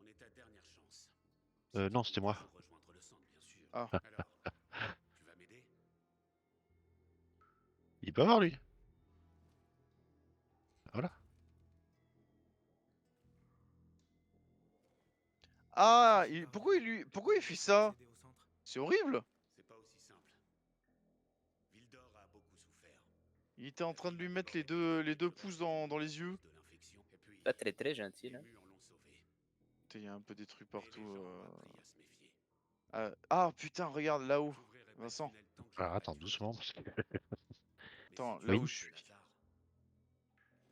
on est ta dernière chance. Non, c'était moi. Rejoindre le centre, bien sûr. Ah. Alors, tu vas m'aider? Il peut avoir lui. Voilà. Ah, pourquoi il fait ça? C'est horrible. C'est pas aussi simple. Vildor a beaucoup souffert. Il était en train de lui mettre les deux pouces dans les yeux. De l'infection. Et puis, Là, elle est très gentille. les Hein. murs l'ont sauvé. Putain, il y a un peu des trucs Et les partout. gens ont appris à se méfier. Ah putain, regarde là-haut. J'ouvrirai pas Vincent. le tunnel tant que je Alors l'aurai attends, tué. doucement parce que Mais Attends, si là Oui. où tu je veux suis. le hasard,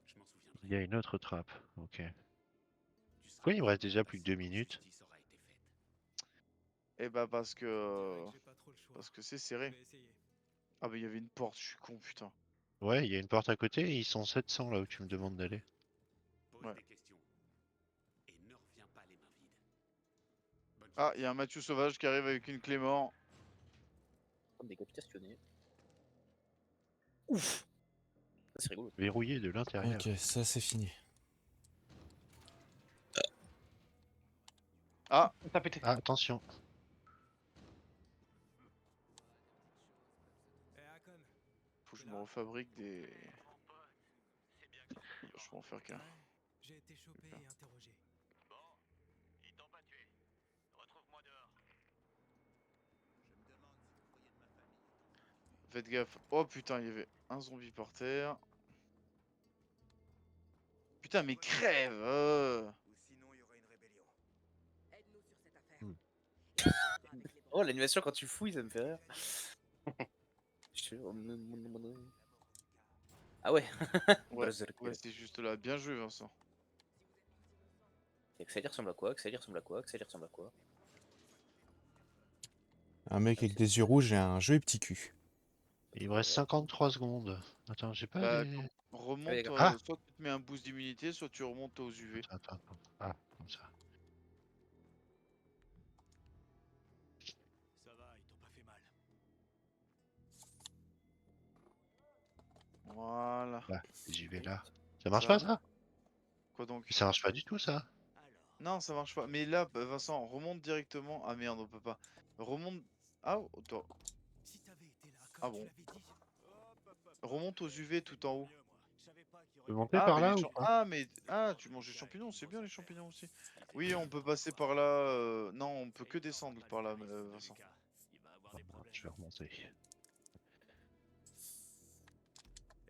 je m'en souviendrai. il y a une autre trappe. Ok. Tu seras Pourquoi il me reste content déjà de plus que passer 2 quand minutes? justice aura été faite. Eh bah parce On dirait que... que j'ai pas trop le choix. Parce que c'est Je serré. vais essayer. Ah bah il y avait une porte, je suis con putain. Ouais, il y a une porte à côté et ils sont 700 là où tu me demandes d'aller. Pose Ouais. des questions. Et ne reviens pas les mains vides. Bonne Ah, chance. il y a un Mathieu Sauvage qui arrive avec une clé mort. Comme des capitationnées. Ouf! Ça, c'est rigolo. Verrouillé de l'intérieur. Ok, ça c'est fini. Ah, T'as pété. Ah, attention. Eh, Hakon. faut que je me refabrique des... Mon pote, c'est bien que tu sois vivant. Je peux en faire qu'un. Ouais, j'ai été chopé et interrogé. Bon, ils t'ont pas tué. Retrouve-moi dehors. Faites gaffe. Oh putain, il y avait un zombie par terre. Putain, mais crève Ou sinon, il y aura une rébellion. Aide-nous sur cette affaire. Hmm. Et on verra avec les Oh, l'animation quand tu fouilles, ça me fait rire. Ah ouais. Ouais, Berserk. ouais c'est juste là. Bien joué, Vincent. Axelia ressemble à quoi? Axelia ressemble à quoi? Axelia ressemble à quoi? Un mec avec des yeux rouges et un joli petit cul. Il me reste 53 secondes. Attends, j'ai pas Bah, les... remonte, d'accord. Ah soit tu te mets un boost d'immunité, soit tu remontes aux UV. Attends. Ah, comme ça. Ça va, ils t'ont pas fait mal. Voilà. Là, j'y vais là. Ça marche pas ça? Quoi donc? Ça marche pas du tout ça. Non, ça marche pas. Mais là, bah, Vincent, remonte directement. Ah merde, on peut pas. Remonte. Ah, attends. Si t'avais été là, Ah comme bon. tu l'avais dit. Remonte aux UV tout en haut. Je peux monter Ah, par mais là les ou champ- pas? Ah, mais ah, tu manges des champignons, c'est bien les champignons aussi. Oui, on peut passer par là. Non, on peut que descendre par là, Vincent. Je vais remonter.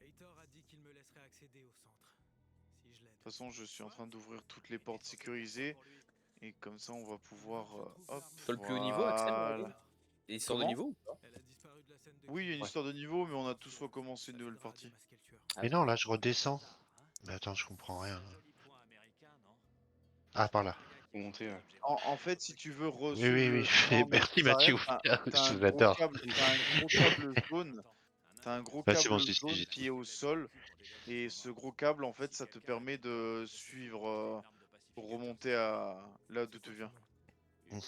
Heitor a dit qu'il me laisserait accéder au centre. Si je l'aide. De toute façon, je suis en train d'ouvrir toutes les portes sécurisées. Et comme ça, on va pouvoir. Hop. Sur le plus haut niveau, Axel, Voilà. Et il sort de Comment? niveau ou pas? Elle a disparu de la scène de Oui, il y a une crime. histoire de niveau, mais on a tous recommencé une nouvelle Faudra partie. démasquer le tueur. Ah Mais oui. non, là je redescends. Mais attends, je comprends rien. Ah, par là. Faut monter. En fait, si tu veux Oui, oui, oui. Non, mais Merci ça Mathieu. reste Je vous adore. t'as un gros câble jaune. T'as un gros Ouais, c'est bon, câble j'y suis, jaune j'y suis. qui est au sol. Et ce gros câble, en fait, ça te permet de suivre pour remonter à là d'où tu viens. Mm.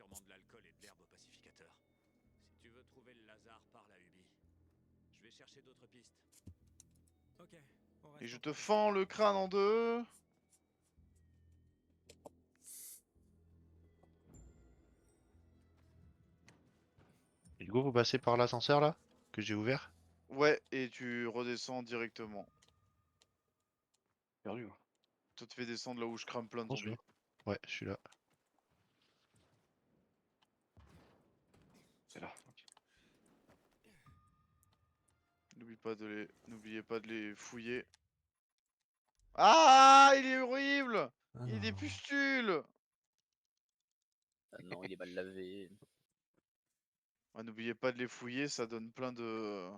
sûrement de l'alcool et de l'herbe au pacificateur. Si tu veux trouver le Lazare, parle à Ubi. Je vais chercher d'autres pistes. Ok. Et je te fends le crâne en deux. Et du coup, vous passez par l'ascenseur là que j'ai ouvert. Ouais, et tu redescends directement. Perdu. Moi. Ça te fait descendre là où je crame plein de Bonjour. zombies. Ouais, je suis là. C'est là. Ok. N'oubliez pas de les fouiller. Ah, il est horrible. Ah Il y a non. des pustules. Ah non, il est mal lavé. Ah, n'oubliez pas de les fouiller, ça donne plein De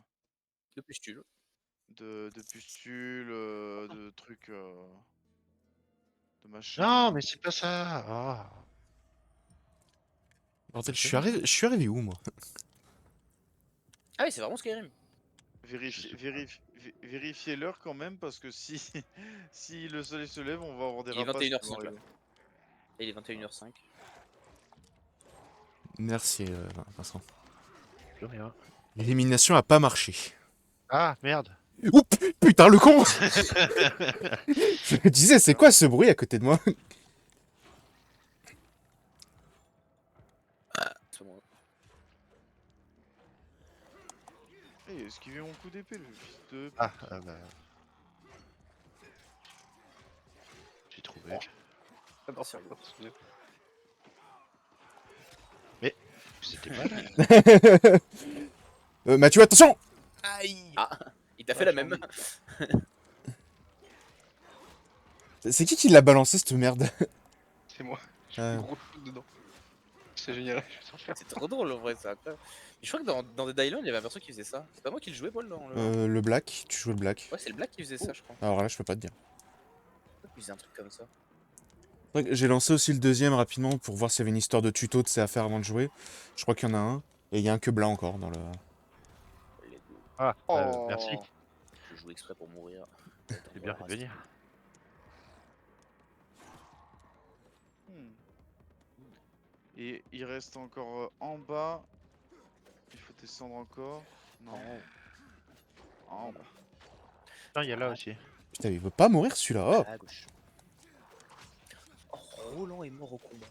pustules. de pustules, de trucs, de Non, machins. mais c'est pas ça. Ah. Bordel, C'est bon. je suis arrivé où, moi? Ah oui, c'est vraiment Skyrim. Vérifiez l'heure quand même, parce que si, si le soleil se lève, on va avoir des Il est rapaces qui vont 21h05 là. arriver. Et il est 21h05. Merci, Vincent. Plus rien. L'élimination a pas marché. Ah, merde. Ouh, putain, le con! Je me disais, c'est quoi ce bruit à côté de moi? C'est bon. Eh, esquivez mon coup d'épée, le fils de... Ah, bah. J'ai trouvé. Pas partir, Hugo. Mais c'était pas là. Mathieu, attention! Aïe. Ah, il t'a fait la même. C'est qui l'a balancé, cette merde? C'est moi. Ah. Gros truc dedans. C'est génial. Je vais t'en faire. C'est trop drôle en vrai, ça. Mais je crois que dans Dead Island, il y avait un perso qui faisait ça. C'est pas moi qui le jouais, Paul, dans le. Le black, tu jouais le black. Ouais, c'est le Black qui faisait ça, je crois. Alors là, je peux pas te dire. Il faisait un truc comme ça. C'est vrai que j'ai lancé aussi le deuxième rapidement pour voir s'il y avait une histoire de tuto de ces affaires avant de jouer. Je crois qu'il y en a un. Et il y a un que blanc encore dans le. Les deux. Ah, Oh. merci. Je joue exprès pour mourir. C'est bien fait de venir. Hmm. Et il reste encore en bas. Il faut descendre encore. Non. En bas. Non, il y a là aussi. Putain, il veut pas mourir celui-là. Oh! À gauche. Oh, Roland est mort au combat.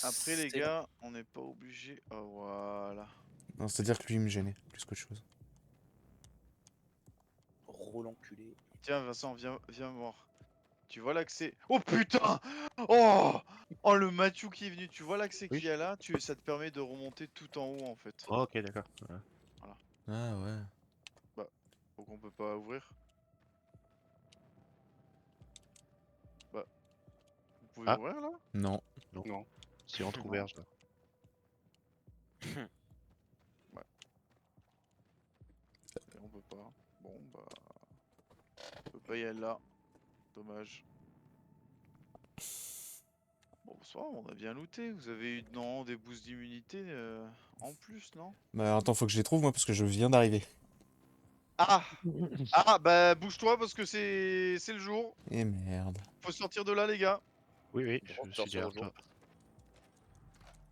Après les Excellent. gars, on n'est pas obligé. Oh voilà. Non, c'est-à-dire que lui, il me gênait plus qu'autre chose. Roland culé. Tiens Vincent, viens voir. Tu vois l'accès. Oh putain. Oh. Oh le Mathieu qui est venu. Tu vois l'accès Oui. qu'il y a là, ça te permet de remonter tout en haut en fait. Oh, ok, d'accord. Ouais. Ah ouais. Donc on peut pas ouvrir. Bah. Vous pouvez Ah. ouvrir là? Non. Non. Si on trouve verge là. Et on peut pas. Bon bah. On peut pas y aller là. Dommage. Bon, bonsoir, on a bien looté. Vous avez eu non, des boosts d'immunité en plus, non? Bah attends, faut que je les trouve moi parce que je viens d'arriver. Ah! Ah, bah bouge-toi parce que c'est le jour. Et merde. Faut sortir de là, les gars. Oui, oui, Bon, je sors suis sur le derrière jour. toi.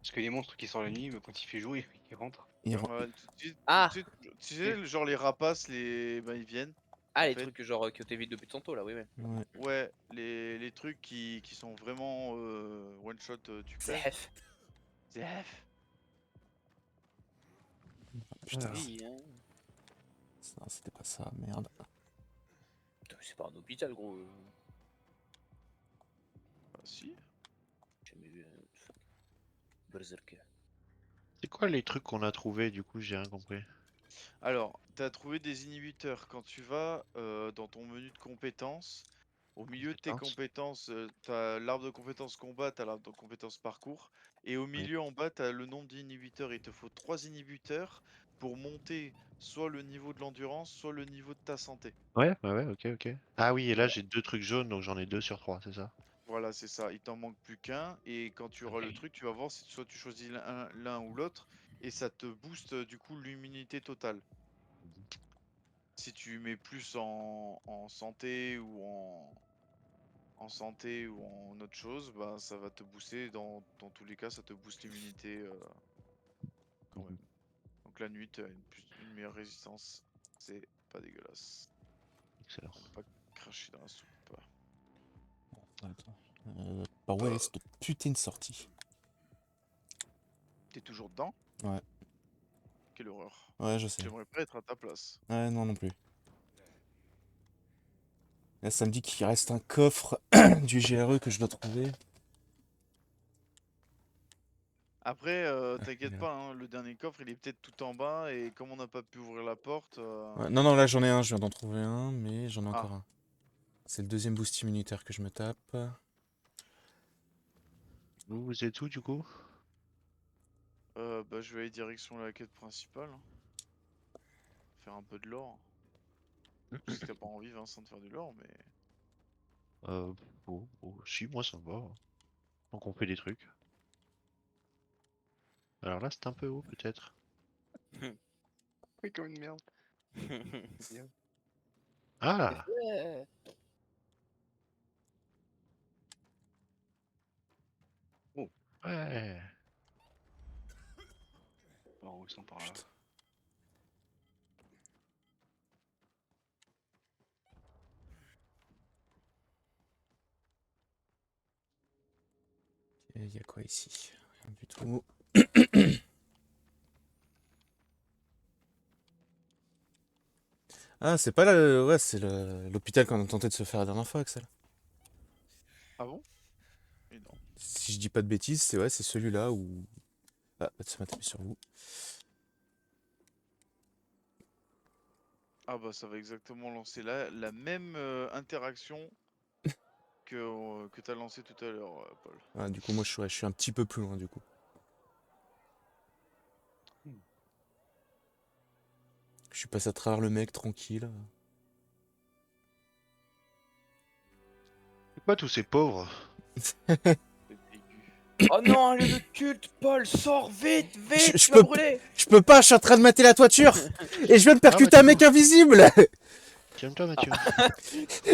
Parce que les monstres qui sortent la nuit, quand il fait jour, ils rentrent. Ouais, Ah! Tu sais, genre les rapaces, bah, ils viennent. Ah, en les fait. trucs genre que t'évites depuis tantôt là, oui, oui. Ouais. Ouais, les trucs qui sont vraiment one shot, tu crèves. ZF. ZF. Putain, Oui, hein. non, c'était pas ça, merde. Putain, mais c'est pas un hôpital, gros. Bah si. J'ai jamais vu un Berserker. C'est quoi les trucs qu'on a trouvés du coup? J'ai rien compris. Alors, t'as trouvé des inhibiteurs. Quand tu vas dans ton menu de compétences, au milieu de tes compétences, t'as l'arbre de compétences combat, t'as l'arbre de compétences parcours. Et au milieu en bas, t'as le nombre d'inhibiteurs. Il te faut 3 inhibiteurs pour monter soit le niveau de l'endurance, soit le niveau de ta santé. Ouais, ouais, ok, ok. Ah oui, et là Voilà. j'ai 2 trucs jaunes, donc j'en ai 2 sur 3, c'est ça? Voilà, c'est ça. Il t'en manque plus qu'un. Et quand tu auras le truc, tu vas voir si soit tu choisis l'un ou l'autre. Et ça te booste du coup l'immunité totale. Si tu mets plus en santé ou en santé ou en autre chose, bah ça va te booster. Dans tous les cas, ça te booste l'immunité quand même. Donc la nuit, t'as une meilleure résistance. C'est pas dégueulasse. Excellent. On va pas cracher dans la soupe. Attends. Par où est cette putain de sortie? T'es toujours dedans? Ouais. Quelle horreur. Ouais, je sais. J'aimerais pas être à ta place. Ouais, non, non plus. Là, ça me dit qu'il reste un coffre du GRE que je dois trouver. Après, il est t'inquiète là. pas, hein, le dernier coffre il est peut-être tout en bas et comme on n'a pas pu ouvrir la porte. Ouais, non, non, là j'en ai un, je viens d'en trouver un, mais j'en ai Ah. encore un. C'est le deuxième boost immunitaire que je me tape. Vous êtes où du coup? Bah, je vais aller direction la quête principale. Faire un peu de lore. Si t'as pas envie, Vincent, de faire du lore, mais. Si, moi ça me va. Donc on fait des trucs. Alors là, c'est un peu haut peut-être. Oui, comme une merde. Ah! Oh, Ouais! alors où ils sont par là? Putain. Il y a quoi ici? Rien du tout. Ah, c'est pas là. Ouais, c'est l'hôpital qu'on a tenté de se faire la dernière fois, Axel. Ah bon? Et non. Si je dis pas de bêtises, c'est ouais, c'est celui-là où. Ah, ça m'a tapé sur vous. Ah bah ça va exactement lancer la même interaction que t'as lancé tout à l'heure, Paul. Ah, du coup, moi je suis un petit peu plus loin du coup. Je suis passé à travers le mec tranquille. C'est quoi tous ces pauvres? C'est aigu. Oh non, un lieu de culte, Paul, sors vite, vite, Je tu vas peux- brûler. Je peux pas, je suis en train de mater la toiture et je viens de percuter bah, un mec invisible. Calme-toi, Mathieu.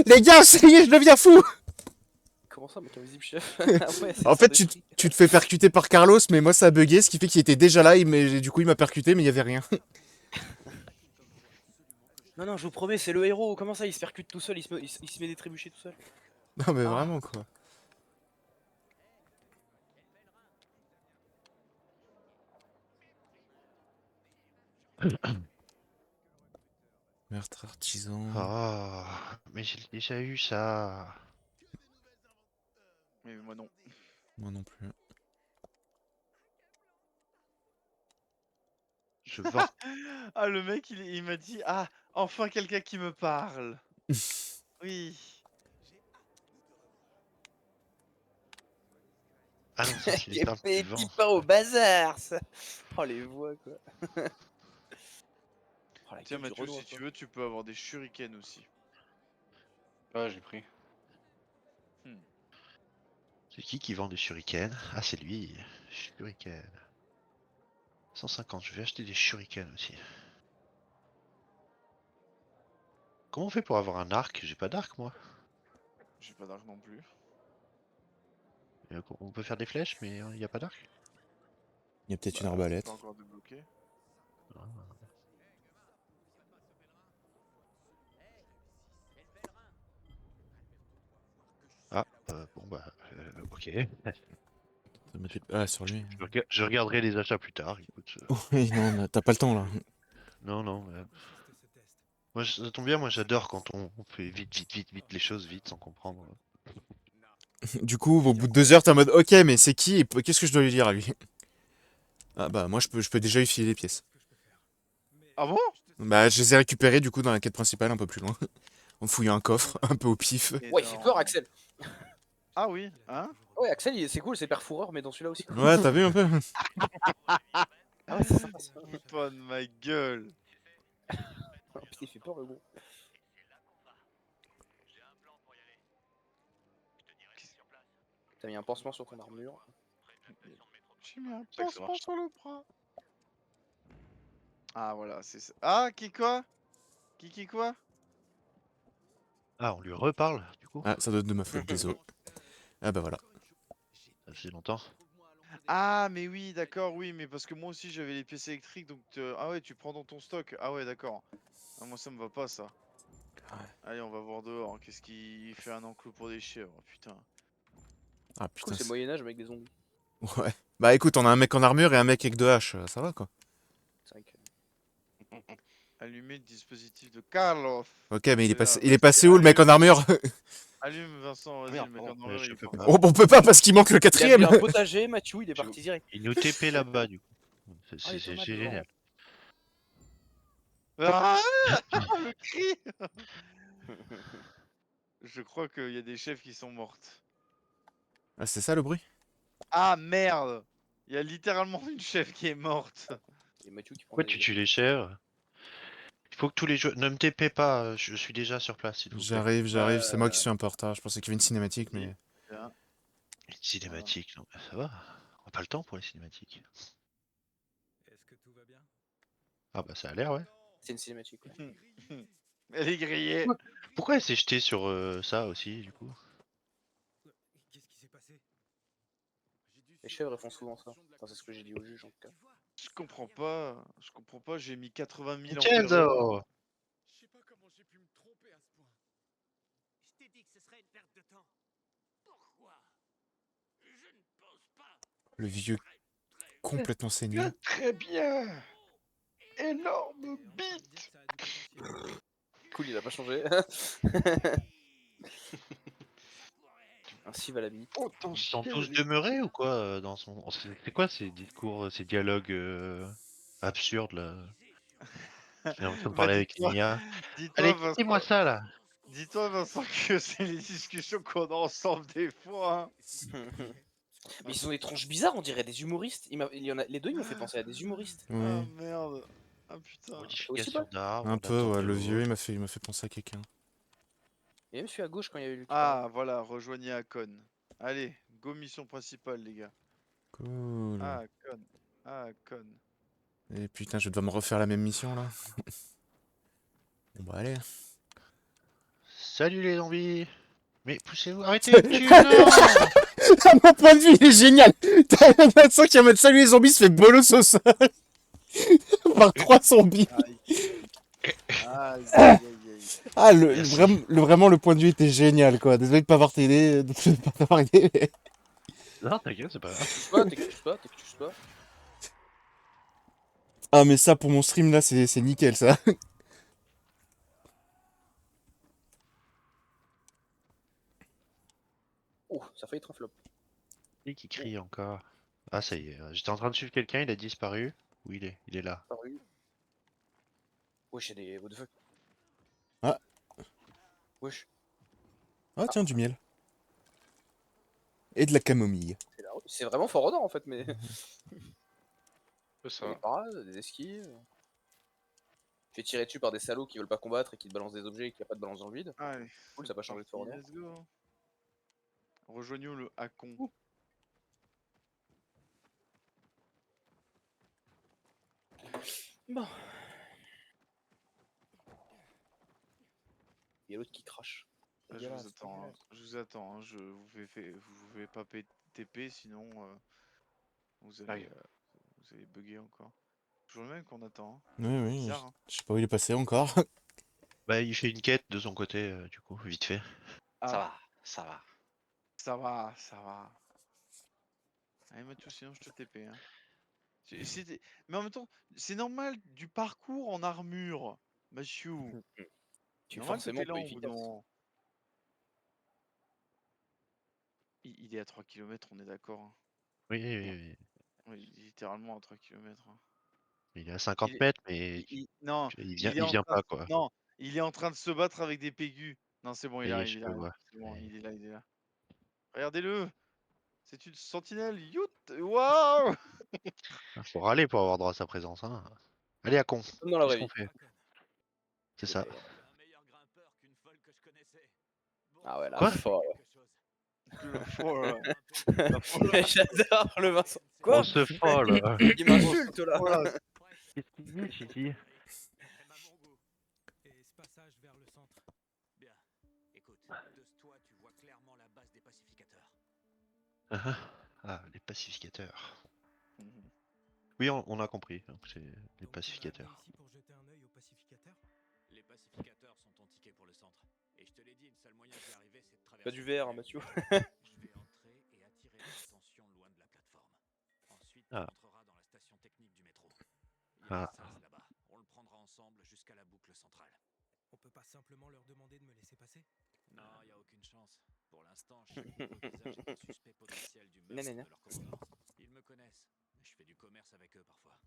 Les gars, ça y est, je deviens fou. Comment ça, mec invisible, chef? Ah ouais, c'est En ça fait, de tu fric. te fais percuter par Carlos, mais moi ça a bugué, ce qui fait qu'il était déjà là, du coup il m'a percuté, mais il y avait rien. Non, non, je vous promets, c'est le héros. Comment ça, il se percute tout seul, il se met des trébuchets tout seul? Non mais Ah. vraiment quoi. Meurtre artisan. Ah, mais j'ai déjà eu ça. Mais moi non. Moi non plus. Je vends. Ah le mec il m'a dit ah enfin quelqu'un qui me parle. Oui. Ah non, ça c'est les J'ai perles fait du petit vent. pain au bazar, ça. Oh, les voix, quoi. Oh, la Tiens gueule du Mathieu, Renoir, si tu quoi. veux, tu peux avoir des shurikens aussi. Ah, j'ai pris. C'est qui vend des shurikens? Ah, c'est lui. Shuriken. 150, je vais acheter des shurikens aussi. Comment on fait pour avoir un arc? J'ai pas d'arc moi. J'ai pas d'arc non plus. On peut faire des flèches, mais il n'y a pas d'arc? Il y a peut-être une Bah, c'est arbalète. pas encore débloqué. Ah, bon bah, ok. Ça m'a fait- Ah, sur lui. Je regarderai les achats plus tard, écoute. Oui, non, t'as pas le temps là. Non, non. Moi, ça tombe bien, moi j'adore quand on fait vite les choses vite sans comprendre. Du coup, au bout de 2 heures, t'es en mode ok, mais c'est qui et qu'est-ce que je dois lui dire à lui? Ah bah moi je peux déjà lui filer les pièces. Ah bon? Bah je les ai récupérées du coup dans la quête principale un peu plus loin. En fouillant un coffre, un peu au pif. Mais Ouais, il fait non. peur, Axel. Ah oui, hein? Ouais, Axel, c'est cool, c'est père fourreur, mais dans celui-là aussi. Ouais, t'as vu un peu? Ah ouais, c'est sympa ça. Pas de ma gueule. Oh, putain, il fait peur, le gros. T'as mis un pansement sur ton armure. J'ai mis un C'est que ça pansement marche. sur le bras. Ah voilà, c'est ça. Ah, qui quoi? Qui quoi? Ah, on lui reparle, du coup? Ah, ça doit être de ma faute, désolé. Ah bah voilà. Ça faisait longtemps. Ah, mais oui, d'accord, oui, mais parce que moi aussi j'avais les pièces électriques, donc ah ouais, tu prends dans ton stock. Ah ouais, d'accord. Ah, moi ça me va pas ça. Allez, on va voir dehors. Qu'est-ce qui fait un enclos pour des chèvres, putain. Ah Du coup, putain. c'est Moyen-Âge, mais avec des zombies. Ouais. Bah écoute, on a un mec en armure et un mec avec 2 haches, ça va quoi. C'est vrai que. Allumer le dispositif de Carlos. Ok, mais il est C'est là, passé, vas-y, où le mec en armure? Allume Vincent, vas-y, merde, le mec pardon. en armure, je il est peux fort. pas. On peut pas parce qu'il manque le Il a quatrième. vu un potager, Mathieu, il est Tu- parti direct. Il nous TP là-bas, du coup. Ah, les C'est tomates génial. Ah, le cri. Je crois qu'il y a des chefs qui sont mortes. Ah, c'est ça le bruit? Ah merde! Il y a littéralement une chef qui est morte. Et Mathieu qui prend Pourquoi des. tu tues les chèvres? Il faut que tous les joueurs... Ne me TP pas, je suis déjà sur place, s'il vous plaît. J'arrive, c'est moi qui suis un peu en retard. Je pensais qu'il y avait une cinématique, mais. Bien. Une cinématique, non, ça va. On n'a pas le temps pour les cinématiques. Est-ce que tout va bien? Ah bah ça a l'air, ouais. C'est une cinématique, ouais. Elle est grillée. Pourquoi elle s'est jetée sur ça aussi, du coup? Qu'est-ce qui s'est passé? Les chèvres, elles font souvent ça. Enfin, c'est ce que j'ai dit au juge, en tout cas. Je comprends pas. Je comprends pas. J'ai mis 80 000 en Vincenzo! Je sais pas comment j'ai pu me tromper à ce point. Je t'ai dit que ce serait une perte de temps. Pourquoi? Je ne pense pas. Le vieux complètement sénile. Très bien. Énorme bite. Cool, il a pas changé. Ainsi va la bite. Ils sont tous demeurés ou quoi dans son... C'est quoi ces discours, ces dialogues absurdes là? J'ai l'impression de parler avec dis-toi, Nia. dis-toi, Allez, Vincent, quittez-moi ça là! dis-toi, Vincent, que c'est les discussions qu'on a ensemble des fois. Hein. Mais ils ont des tronches bizarres, on dirait des humoristes. Il y en a... Les deux, ils m'ont fait penser à des humoristes. Ah Oui. merde. Ah putain. Modification d'arbre. Un on peu, attend ouais, de le l'eau. vieux, il m'a fait penser à quelqu'un. Et même celui à gauche quand il y avait eu le Ah voilà, rejoignez Akon. Allez, go mission principale les gars. Cool. Ah Akon. Ah Akon. Et putain, je vais devoir me refaire la même mission là. Bon bah allez. Salut les zombies! Mais poussez-vous, arrêtez de tuer, non! À mon point de vue, il est génial. T'as Vincent qui va mettre salut les zombies, se fait bolos au sol. Par 3 zombies. Aïe, aïe, aïe, aïe. Ah, Merci. vraiment, le point de vue était génial, quoi. Désolé de pas avoir t'aidé, de pas t'avoir aidé. Mais... Non, t'inquiète, c'est pas grave. T'excuses pas. Ah, mais ça, pour mon stream, là, c'est nickel, ça. Oh, ça a failli être un flop. Qui crie encore? Ah, ça y est, j'étais en train de suivre quelqu'un, il a disparu. Où il est? Il est là. Paru. Wesh, y'a des... What the fuck? Ah. Wesh. Ah, tiens, du miel. Et de la camomille. C'est vraiment fort odeur en fait, mais... C'est ça. Des parades, des esquives... Tu fais tirer dessus par des salauds qui veulent pas combattre et qui te balancent des objets et qui a pas de balance dans le vide. Allez. Cool, ça a pas changé de fort odeur. Let's go. Rejoignons le Akon. Bon. Il y a l'autre qui crache. Là, je vous attends, hein. Je vous attends, hein. Vous vais pas TP sinon vous allez bugger encore. Toujours le même qu'on attend. Hein. Oui, Bizarre, hein. je sais pas où il est passé encore. Bah, il fait une quête de son côté, du coup, vite fait. Ah. Ça va, ça va. Ça va, ça va. Allez Mathieu, sinon je te TP. Hein. Mais en même temps, c'est normal du parcours en armure, Mathieu. Tu es Normal que forcément t'es là pas au bout efficace. d'un moment. Il est à 3 km, on est d'accord. Hein. Oui. Oui, littéralement à 3 km. Hein. Il est à 50 mètres, mais non, il est en vient train pas, quoi. non, il est en train de se battre avec des pégus. Non, c'est bon, il Ça y est, arrive, je il le arrive. vois. C'est bon, Ouais. il est là. Regardez-le. C'est une sentinelle. Yout. Waouh. Faut râler pour avoir droit à sa présence, hein. Allez, à con. Comme dans la Qu'est-ce vraie qu'on vie. fait? C'est ça. Un meilleur grimpeur qu'une folle que je connaissais. Bon, Ah ouais, la Quoi? folle. Le folle. J'adore le Vincent. On Quoi? se folle. Il m'insulte là. Qu'est-ce qu'il dit, Chichi? Elle m'a mon goût. Et ce passage vers le centre. bien. Écoute, de ce toit, tu vois clairement la base des pacificateurs. Ah, les pacificateurs. Mhm. Oui, on a compris. Donc c'est les Donc, tu vas pacificateurs. amener ici pour jeter un œil aux pacificateurs? Les pacificateurs sont ton ticket pour le centre. Et je te l'ai dit, le seul moyen d'y arriver, c'est de traverser. Pas du VR, hein, Mathieu. Je vais entrer et attirer leur attention loin de la plateforme. Ensuite, tu Ah. entreras dans la station technique du métro. Il y a Ah. un sas là-bas. On le prendra ensemble jusqu'à la boucle centrale. On peut pas simplement leur demander de me laisser passer? Non, il n'y a aucune chance. Pour l'instant, je suis au visage d'un suspect potentiel du meurtre Nanana. de leur commandant. Ils me connaissent. Je fais du commerce avec eux parfois.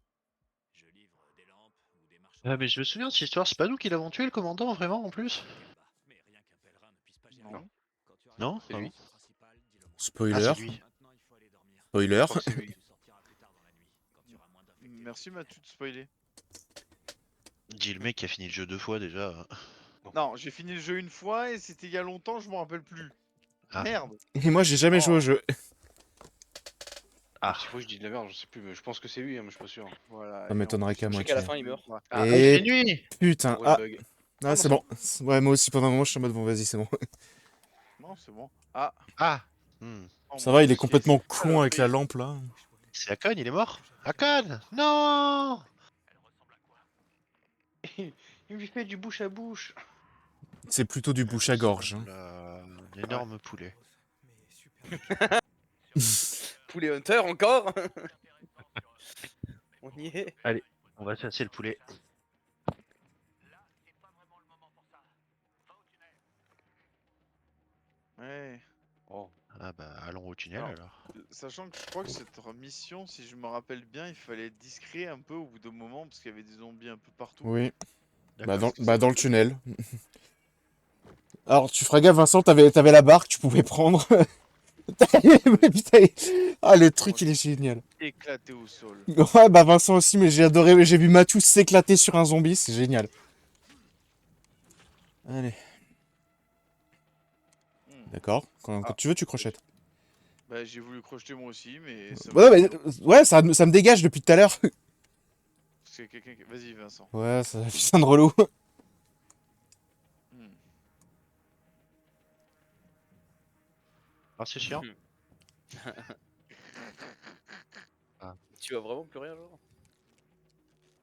Je livre des lampes ou des marchands. Ah, mais je me souviens de cette histoire, c'est pas nous qui l'avons tué le commandant vraiment en plus? Mais rien qu'un pèlerin ne puisse pas gérer. Non. Quand tu Non? arrives à la lui. station principale, dis-le moi. Ah, Spoiler. c'est lui. Maintenant, il faut aller dormir. Spoiler. Je crois que c'est lui. Tu sortiras plus tard dans la nuit, quand tu auras moins d'infectés. Merci Mathieu de spoiler. Dis le mec qui a fini le jeu 2 fois déjà. Non, j'ai fini le jeu une fois et c'était il y a longtemps, je m'en rappelle plus. Ah. Merde. Et moi, j'ai jamais joué au jeu. Ah. S'il faut, je dis de la merde, je sais plus, mais je pense que c'est lui, hein, mais je suis pas sûr. Voilà. Ça et m'étonnerait en plus, qu'à Je sais moitié. qu'à la fin, il meurt. Ah, Et c'est nuit! putain. gros Ah, bug. ah c'est bon. Ouais, moi aussi, pendant un moment, je suis en mode bon, vas-y, c'est bon. Non, c'est bon. Ah. Ah! Hmm. Oh, Ça mon va, il Dieu, est complètement con avec la surprise. lampe là. C'est Akon, il est mort? Akon! Non! Il lui fait du bouche à bouche. C'est plutôt du bouche à gorge. Hein. Un énorme poulet. Mais super. Poulet Hunter encore? On y est. Allez, on va chasser le poulet. Ouais. Oh. Ah bah allons au tunnel alors. Sachant que je crois que cette mission, si je me rappelle bien, il fallait être discret un peu au bout d'un moment parce qu'il y avait des zombies un peu partout. Oui. Bah D'accord. dans le tunnel. Alors, tu feras gaffe, Vincent, t'avais la barre que tu pouvais prendre. Putain, ah, le truc, il est génial. Éclaté au sol. Ouais, bah Vincent aussi, mais j'ai adoré. J'ai vu Mathieu s'éclater sur un zombie, c'est génial. Allez. Hmm. D'accord. Quand tu veux, tu crochettes. Bah, j'ai voulu crocheter moi aussi, mais ça Ouais, m'a- ouais, ça me dégage depuis tout à l'heure. Parce que quelqu'un qui- Vas-y, Vincent. Ouais, ça putain de relou. Hmm. Ah c'est chiant. Tu vas vraiment plus rien, genre?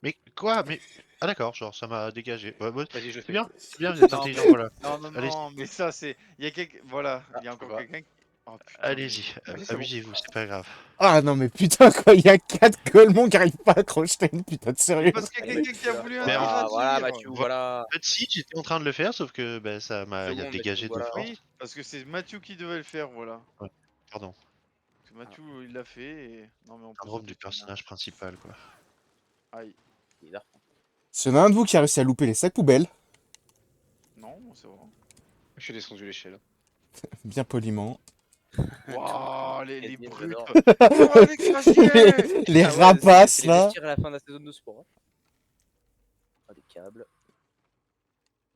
Mais quoi? Mais. Ah d'accord, genre ça m'a dégagé. Ouais, ouais, Vas-y, je le c'est fais. bien, c'est bien, vous êtes Non, intelligent, mais- voilà. Non, non, Allez, non, mais ça, c'est. Il y a quelqu'un. Voilà, il y a je encore peux pas. quelqu'un qui. Oh putain. allez-y, Vas-y, c'est bon. amusez-vous, c'est pas grave. Ah non, mais putain, quoi, il y a 4 Golemons qui arrivent pas à crocheter une putain de Mais sérieux. parce qu'il y a quelqu'un qui a voulu Mais en Ah, voilà, interagir. Mathieu, voilà. En fait, si, j'étais en train de le faire, sauf que bah, ça m'a C'est il a bon, dégagé Mathieu, de voilà. force. Oui, parce que c'est Mathieu qui devait le faire, voilà. Pardon, Parce que Mathieu, il l'a fait et. Non, mais on peut syndrome du sauter tout de même. personnage principal, quoi. Aïe. S'il y en a un de vous qui a réussi à louper les sacs poubelles, Non, c'est vrai. Je suis descendu l'échelle. bien poliment. Waouh, les Bien, brutes. j'adore. Oh, les crassiers. Les Ah ouais, rapaces c'est les là. vestiaires à la fin de la saison de sport. Ah, des câbles.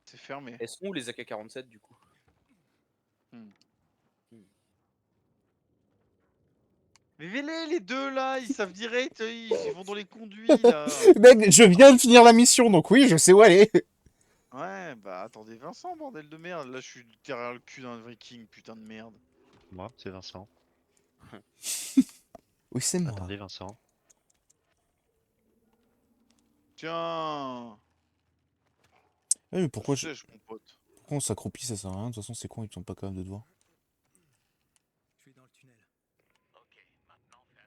C'est fermé. Elles sont où les AK-47 du coup? Mais les deux là, ils savent direct, ils vont dans les conduits là. Mec, je viens de finir la mission, donc oui, je sais où aller. Ouais, bah attendez Vincent, bordel de merde. Là, je suis derrière le cul d'un viking, putain de merde. Moi, c'est Vincent. Oui, c'est moi. Attendez, Vincent. Tiens. Ouais, mais pourquoi Sèche, mon pote. on s'accroupit, ça sert à rien. De toute façon, c'est con, ils sont pas capables de te voir. Je suis dans le tunnel.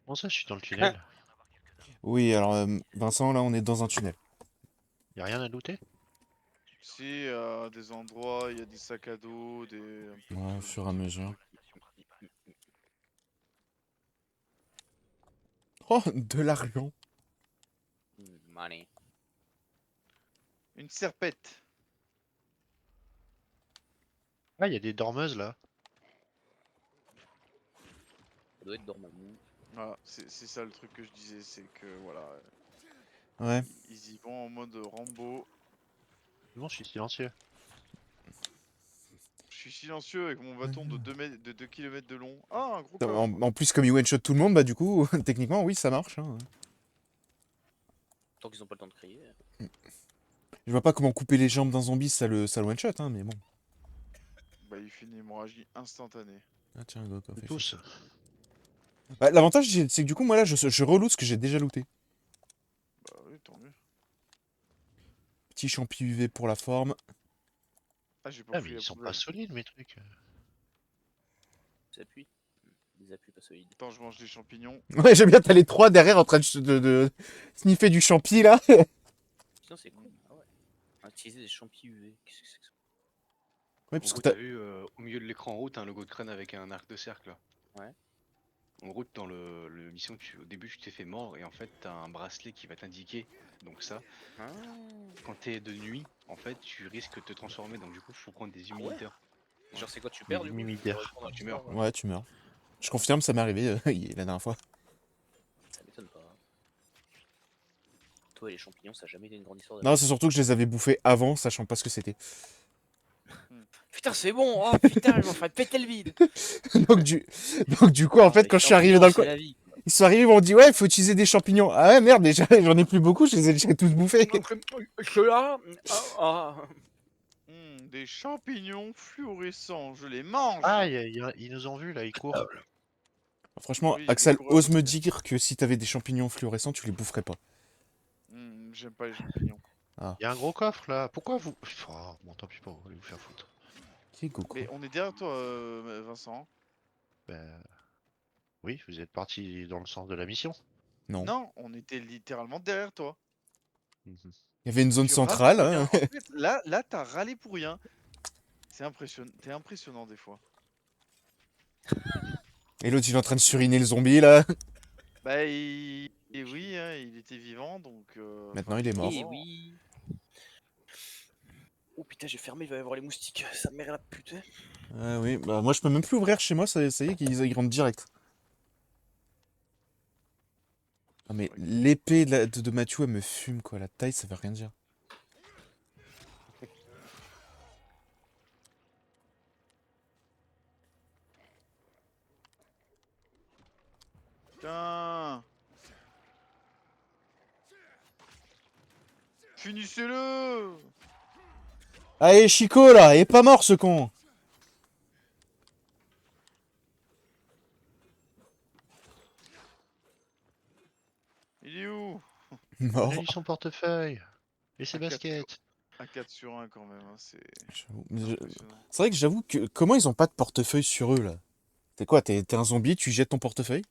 Bon, ça, je suis dans le tunnel. Oui, alors, Vincent, là, on est dans un tunnel. Y'a rien à looter? Si, des endroits, il y a des sacs à dos, des. Ouais, au fur et à mesure. Oh, de l'argent. Money. Une serpette. Ah, y'a des dormeuses là. Ça doit être Dormammu. Voilà, c'est ça le truc que je disais, c'est que voilà. Ouais. Ils y vont en mode Rambo. Bon, je suis silencieux. Je suis silencieux avec mon bâton de 2 km de long. Ah, un gros En plus, comme il one-shot tout le monde, bah du coup, techniquement, oui, ça marche. Hein. Tant qu'ils ont pas le temps de crier. Je vois pas comment couper les jambes d'un zombie, ça le one-shot, hein, mais bon. Bah, il fait une hémorragie instantanée. Ah tiens, go, quoi. Tous. Bah, l'avantage, c'est que du coup, moi là, je reloot ce que j'ai déjà looté. Bah oui, tant mieux. Petit champi UV pour la forme. Ah, j'ai pas Ah, mais fouillé la ils sont pas poubelle. solides, mes trucs. Des appuis. Des appuis pas solides. Attends, je mange des champignons. Ouais, j'aime bien, t'as les 3 derrière en train de sniffer du champi là. Sinon, c'est cool. Ah ouais. Utiliser des champis UV. Qu'est-ce que c'est que ça? Ouais, En parce que gros, t'as t'as. vu au milieu de l'écran en haut, t'as un logo de crâne avec un arc de cercle là. Ouais. En gros, dans le mission, au début, tu t'es fait mort et en fait, t'as un bracelet qui va t'indiquer. Donc ça, Ah. quand t'es de nuit, en fait, tu risques de te transformer. Donc du coup, faut prendre des Ah ouais. humidités. Genre, c'est quoi, tu perds du coup? Mimidère. Retournes à Tu l'histoire, meurs. Ouais, tu meurs. Je confirme, ça m'est arrivé la dernière fois. Ça m'étonne pas. Toi et les champignons, ça a jamais été une grande histoire. Non, c'est surtout que je les avais bouffés avant, sachant pas ce que c'était. Putain, c'est bon! Oh putain, je m'en ferais péter le vide! donc du coup, en fait, quand je suis arrivé dans le coin, la vie. ils sont arrivés, ils m'ont dit ouais, faut utiliser des champignons. Ah ouais, merde, déjà, j'en ai plus beaucoup, je les ai déjà tous bouffés. Ceux-là. Des champignons fluorescents, je les mange. Ah, ils nous ont vus là, ils courent. Franchement, Oui, j'ai Axel, des coureurs ose me aussi. dire que si t'avais des champignons fluorescents, tu les boufferais pas. J'aime pas les champignons. Il y a un gros coffre là. Pourquoi vous. Oh, bon, tant pis pour vous, allez vous faire foutre. Qui est Goku? Mais on est derrière toi, Vincent. Ben. Oui, vous êtes parti dans le sens de la mission. Non. Non, on était littéralement derrière toi. Mhm. Il y avait une zone Tu centrale. râles pour Hein. rien. En fait, là, t'as râlé pour rien. C'est impressionnant. T'es impressionnant des fois. Et l'autre, il est en train de suriner le zombie là. Bah, et oui, hein, il était vivant, donc. Maintenant, il est mort. Eh oui. Oh putain, j'ai fermé, il va y avoir les moustiques. Ça me mère la pute. Ah oui, bah moi je peux même plus ouvrir chez moi, ça y est, ils rentrent direct. Ah mais l'épée de Mathieu, elle me fume quoi, la taille ça veut rien dire. Putain. Finissez-le. Allez Chico là, il est pas mort ce con. Il est où? Mort. Il a eu son portefeuille. Et ses Un 4 baskets. Un 4 sur 1 quand même, hein, c'est Mais impressionnant. c'est vrai que j'avoue que comment ils ont pas de portefeuille sur eux là? T'es quoi, t'es un zombie, tu jettes ton portefeuille?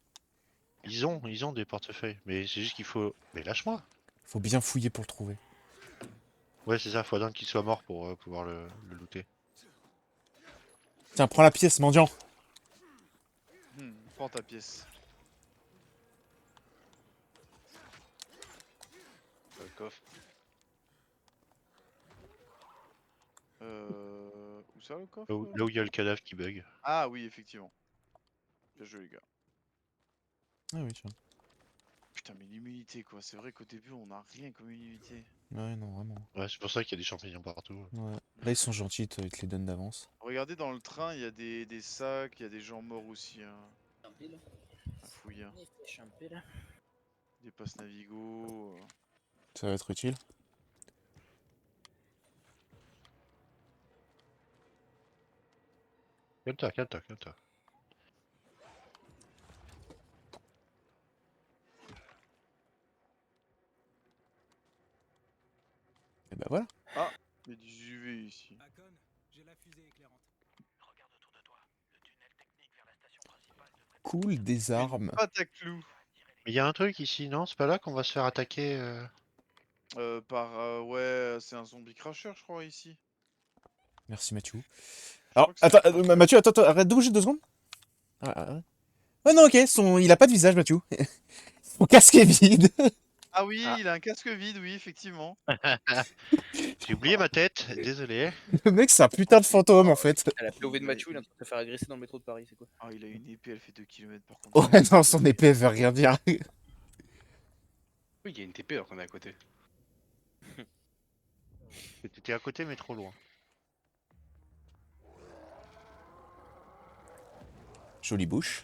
Ils ont des portefeuilles. Mais c'est juste qu'il faut. Mais lâche-moi. Faut bien fouiller pour le trouver. Ouais, c'est ça, faut attendre qu'il soit mort pour pouvoir le looter. Tiens, prends la pièce, mendiant. Prends ta pièce. Le coffre. Où ça le coffre? Là où il y a le cadavre qui bug. Ah oui, effectivement. Bien joué les gars. Ah oui, tiens. Putain, mais l'immunité quoi, c'est vrai qu'au début on a rien comme immunité. Ouais, non, vraiment. Ouais, c'est pour ça qu'il y a des champignons partout. Ouais. Là, ils sont gentils, ils te les donnent d'avance. Regardez dans le train, il y a des sacs, il y a des gens morts aussi. Hein. À fouiller. Hein. Des passes Navigo. Ça va être utile. Calme-toi, calme-toi, calme-toi. Et bah voilà. Ah, il y a du UV ici. Akon, j'ai la fusée éclairante. Regarde autour de toi. Le tunnel technique vers la station principale devrait... Cool, des armes. Pâte à clous. Mais il y a un truc ici, non? C'est pas là qu'on va se faire attaquer Ouais, c'est un zombie crasher je crois ici. Merci Mathieu. Je Alors, crois que c'est attends, un crasher. Mathieu, attends, arrête de bouger 2 secondes. Oh non, ok, il a pas de visage, Mathieu. Son casque est vide. Ah oui, il a un casque vide, oui, effectivement. J'ai oublié ma tête, désolé. Le mec, c'est un putain de fantôme en fait. La POV de Mathieu, il est en train de se faire agresser dans le métro de Paris, c'est quoi? Ah, il a une épée, elle fait 2 km par contre. Ouais, non, son épée, elle veut rien dire. Oui, il y a une TP alors qu'on est à côté. T'étais à côté, mais trop loin. Jolie bouche.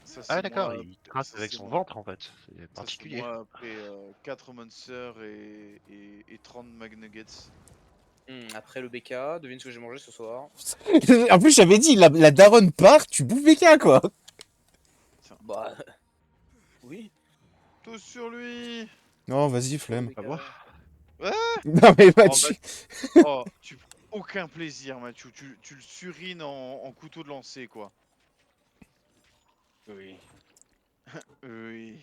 Ça, Ah c'est d'accord, moi- il trace ça, avec c'est son moi. ventre en fait. C'est Ça, c'est particulier. moi après 4 monsters et 30 McNuggets. Après le BK, devine ce que j'ai mangé ce soir. En plus, j'avais dit, la daronne part, tu bouffes BK, quoi. Bah. Oui. Tous sur lui. Non, vas-y, flemme. BK. Non, mais Oh, Mathieu. Oh, tu prends aucun plaisir, Mathieu. Tu le surines en couteau de lancer, quoi. Oui. Oui.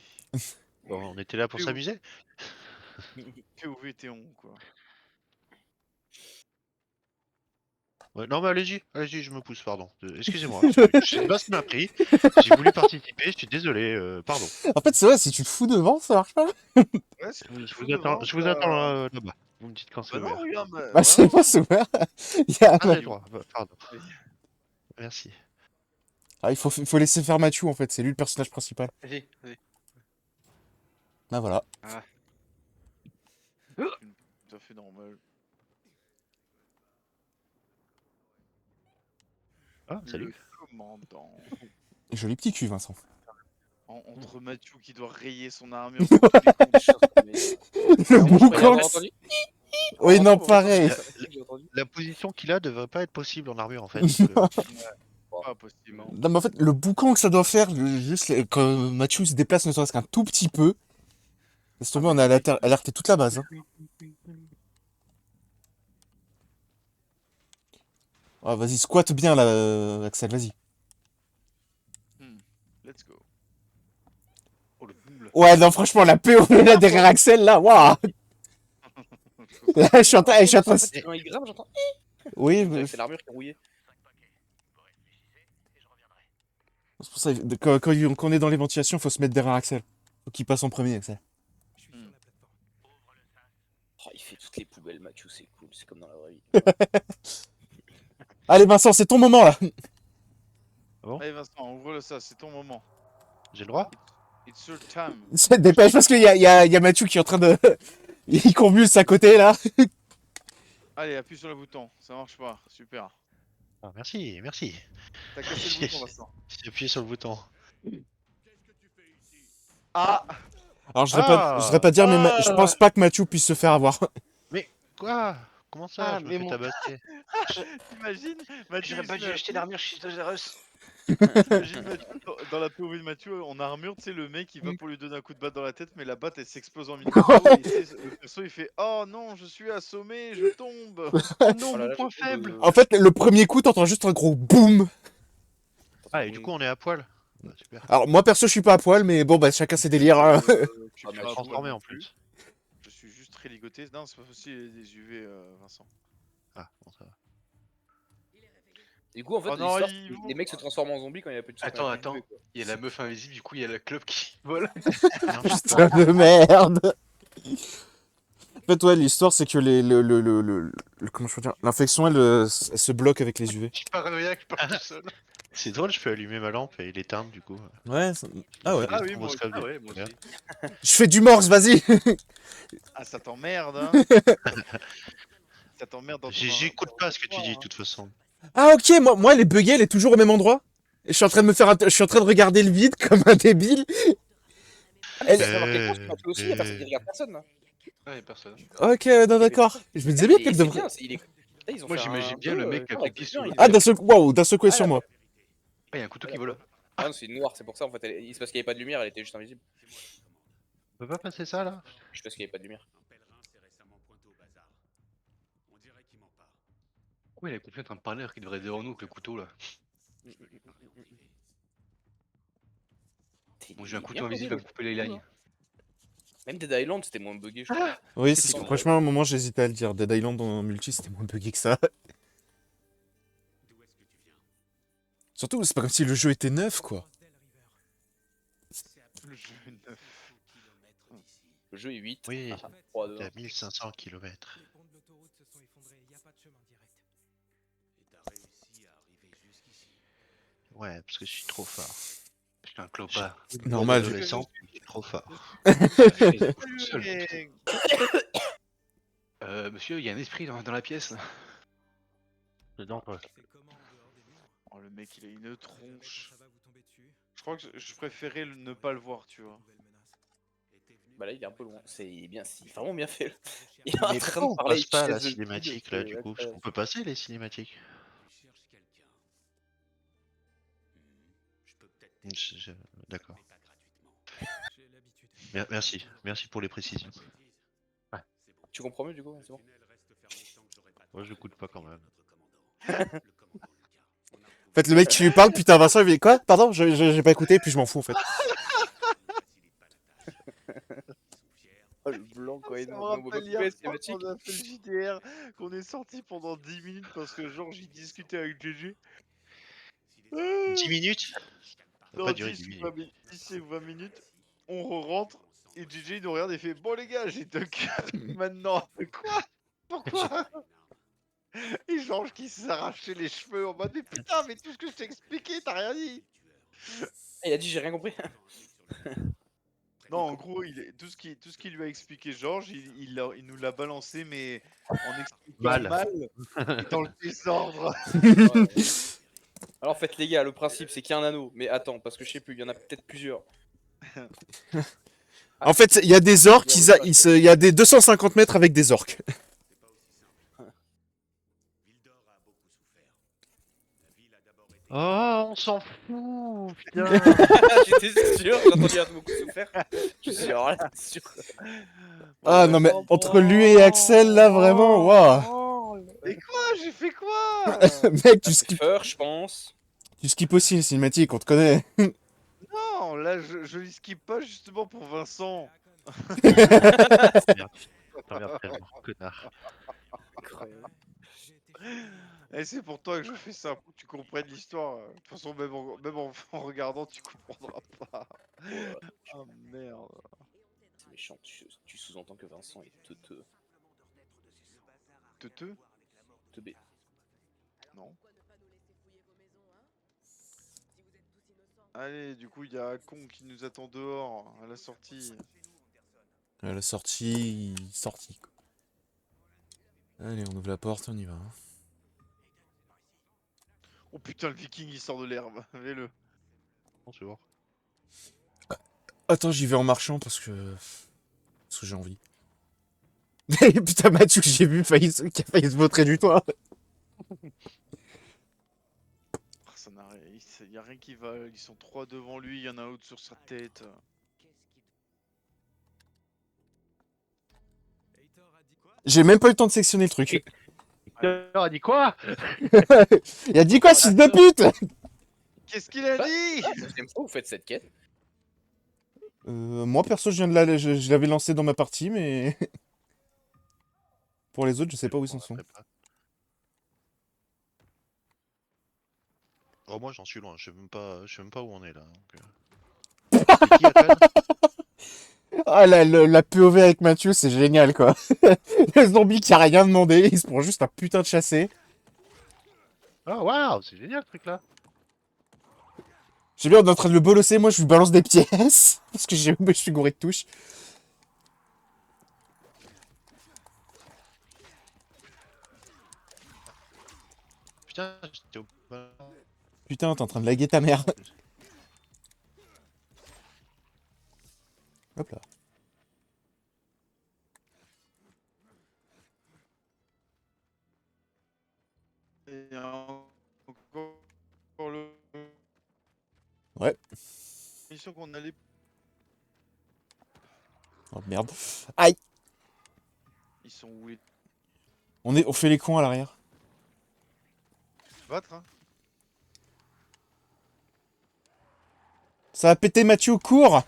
Bon, on était là pour Et où- s'amuser. POV quoi. Ouais, non, mais allez-y, je me pousse, pardon. Excusez-moi, je sais pas ce qui m'a pris. J'ai voulu participer, je suis désolé, pardon. En fait, c'est vrai, si tu te fous devant, ça marche pas. Ouais, si tu te Je fous vous attends, devant, je vous ça- attends là-bas. Vous me dites quand c'est Bah non, ouvert. regarde, Bah, je sais vraiment. pas, c'est ouvert. Il y a... Ah, j'ai le droit, pardon. Merci. Ah, il faut laisser faire Mathieu, en fait, c'est lui le personnage principal. Vas-y, vas-y. Ah, voilà. Tout à fait normal. Ah, salut. Le commandant. Joli petit cul, Vincent. Entre Mathieu qui doit rayer son armure sur tous les coups. Le Je croyais boucan. l'avoir entendu. Oui, non, J'ai pareil. entendu. La position qu'il a devrait pas être possible en armure en fait. Pas possible. Hein. Non, mais en fait, le boucan que ça doit faire, juste quand Mathieu se déplace ne serait-ce qu'un tout petit peu, laisse tomber, on a alerté toute la base. Hein. Ah, vas-y, squatte bien là, Axel, vas-y. Let's go. Oh le double. Ouais, non, franchement, la POV là derrière Axel, là, waouh. Là, je suis en train. En fait, quand il grimpe, j'entends. Oui, mais C'est l'armure qui est rouillée. c'est pour ça, quand on est dans les ventilations, faut se mettre derrière Axel. Faut qu'il passe en premier, Axel. Oh, il fait toutes les poubelles, Mathieu, c'est cool, c'est comme dans la vraie vie. Allez, Vincent, c'est ton moment là. Bon, Allez Vincent, ouvre-le ça, c'est ton moment. j'ai le droit. It's your time. C'est dépêche parce qu'il y a Mathieu qui est en train de. Il convulse à côté là. Allez, appuie sur le bouton, ça marche pas, super. Ah, merci. T'as cassé le bouton Vincent. J'ai appuyé sur le bouton. Ah. Alors, je voudrais pas dire, mais je pense pas que Mathieu puisse se faire avoir. Mais quoi? Comment ça? Ah, Je me mais fais mon- tabasser. T'imagines Mathieu, J'aurais pas dû acheter l'armure chez Toys R Us. t'imagines Mathieu, dans la POV de Mathieu, en armure, tu sais, le mec il va pour lui donner un coup de batte dans la tête, mais la batte elle s'explose en mille morceaux. Et tu sais, le perso il fait oh non, je suis assommé, je tombe. Oh non, Oh là mon là, point j'ai trop de- faible. En fait, le premier coup, t'entends juste un gros boum. Ah, et du coup, on est à poil. Ah, super. Alors, moi perso, je suis pas à poil, mais bon, bah, chacun ses délires. Hein. Je suis Ah, pas mais à poil Transformé non en plus. plus. Je suis juste très ligoté. Non, c'est pas possible des UV, Vincent. Ah, bon, ça va. Du coup, en fait, Oh non, l'histoire, ils c'est que vont- les mecs se transforment en zombies quand il y a plus de sang. Attends. Il y a la meuf invisible, du coup il y a la clope qui vole. Putain de merde. En fait, ouais, l'histoire, c'est que comment je peux dire, l'infection, elle se bloque avec les UV. Je paranoïaque, je pars tout seul. C'est drôle, je peux allumer ma lampe et l'éteindre du coup. Ouais. Ah ouais. Ah oui, moi aussi. Ah ouais, moi aussi. Je fais du morse, vas-y. Ah, ça t'emmerde, hein. Ça t'emmerde dans ton. J'écoute pas ce que tu dis de toute façon. Ah ok, moi, elle est buggée, elle est toujours au même endroit. Et je suis en train de regarder le vide comme un débile. Elle est quelque chose, Mathieu aussi, il y a personne qui regarde personne là. Ouais, personne. Ok, non, d'accord. Je me disais bien Et qu'elle c'est devrait. bien, ils ont Moi fait j'imagine un bien peu, le mec genre, avec avec pied les sur liens, le. il- Ah, d'un seul coup, elle est sur moi. Ah, il y a un couteau qui vole. Ah non, c'est une noire, c'est pour ça en fait. C'est parce qu'il n'y avait pas de lumière, elle était juste invisible. On peut pas passer ça là? Je parce qu'il n'y avait pas de lumière. Un pèlerin s'est récemment pointé au bazar. On dirait qu'il m'en parle. Pourquoi il est en train de parler alors qu'il devrait être devant nous avec le couteau là? Bon, j'ai un couteau invisible à couper les lignes. Même Dead Island, c'était moins buggé, je crois. Oui, C'est vrai. franchement, à un moment, j'hésitais à le dire. Dead Island en multi, c'était moins buggé que ça. D'où est-ce que tu viens? Surtout, c'est pas comme si le jeu était neuf, quoi. Le jeu neuf. Le jeu est 8. Oui, 3, il 2, y a 1500 km. Les ponts de l'autoroute se sont effondrés, il n'y a pas de chemin direct. Et t'as réussi à arriver jusqu'ici. Ouais, parce que je suis trop fort. Je suis un clopard. Normal. Adolescent, je suis trop fort. Et- Monsieur, il y a un esprit dans la pièce. C'est dangereux. C'est comment en dehors des murs? Oh, le mec, il a une tronche. Ça va vous tomber dessus. Je crois que je préférais ne pas le voir, tu vois. Nouvelle menace. Et t'es venu Bah là, il est un peu loin. C'est bien, c'est vraiment bien fait. Il est en Mais train pourquoi de on parler passe avec pas à une la chaise de vide, cinématique là c'est du coup? Parce incroyable. qu'on peut passer les cinématiques. Je- D'accord. Merci, merci pour les précisions. Tu comprends mieux du coup, c'est bon. Moi je coûte pas quand même. En fait, le mec qui lui parle, putain, Vincent, il fait quoi? Pardon, j'ai pas écouté, puis je m'en fous en fait. Oh, le blanc quand il Ça me demande. Mais on voit pas rappelle pourquoi hier la soir cinématique. quand on a fait le JDR, qu'on est sorti pendant 10 minutes parce que Georges il discutait avec GG. 10 minutes? Ça va Non, pas durer 10 10 ou minutes. 10 et 20 minutes. On rentre et GG il nous regarde et fait bon les gars, j'ai 2 cœurs maintenant. Quoi? Pourquoi? Et Georges qui s'est arraché les cheveux en mode mais putain, mais tout ce que je t'ai expliqué, t'as rien dit. Il a dit j'ai rien compris. Non, en gros, tout ce qui lui a expliqué Georges, il nous l'a balancé, mais en expliquant Mal. mal et dans le désordre. Alors en fait les gars, le principe c'est qu'il y a un anneau. Mais attends, parce que je sais plus, il y en a peut-être plusieurs. En fait, il y a des orques, il y a des 250 mètres avec des orques. Oh, on s'en fout, putain. J'étais sûr, j'ai entendu un beaucoup souffert. Je suis alors là, sûr. Ah non mais entre lui et Axel là vraiment, waouh. Et quoi? J'ai fait quoi? Mec, Je pense. tu skippes aussi les cinématiques, on te connaît. Non, là je les skip pas justement pour Vincent. T'emmerdes tellement, connard. Et c'est pour toi que je fais ça, pour que tu comprennes l'histoire. De toute façon, même en regardant, tu comprendras pas. Ah merde. C'est méchant, tu sous-entends que Vincent est teuteux. Teuteux? Teubé. Non. Allez, du coup, il y a un con qui nous attend dehors, à la sortie. À la sortie, quoi. Allez, on ouvre la porte, on y va. Hein. Oh putain, le viking il sort de l'herbe, fais-le. Bonjour. Attends, j'y vais en marchant parce que j'ai envie. Putain, Mathieu, que j'ai vu qui a failli se vautrer du toit. Ça n'a rien, y a rien qui va, ils sont 3 devant lui, il y en a un autre sur sa tête. J'ai même pas eu le temps de sectionner le truc. Hector a dit quoi? Il a dit quoi, fils de pute? Qu'est-ce qu'il a dit? La deuxième fois vous faites cette quête. Moi perso, je l'avais lancé dans ma partie, mais pour les autres, je sais pas où ils s'en sont. Oh, moi j'en suis loin, je sais même pas où on est là. Donc, C'est qui Atal? Ah, la POV avec Mathieu, c'est génial, quoi. Le zombie qui a rien demandé, il se prend juste un putain de chassé. Ah, waouh, c'est génial ce truc là. J'ai bien, on est en train de le bolosser, moi je lui balance des pièces. Parce que je suis gouré de touches. Putain, j'étais au. Putain, t'es en train de laguer ta mère. Hop là. Et encore le... Ouais. Mission qu'on allait... Oh merde. Aïe. Ils sont où les... On fait les cons à l'arrière. Battre, hein? Ça a pété Mathieu, cours.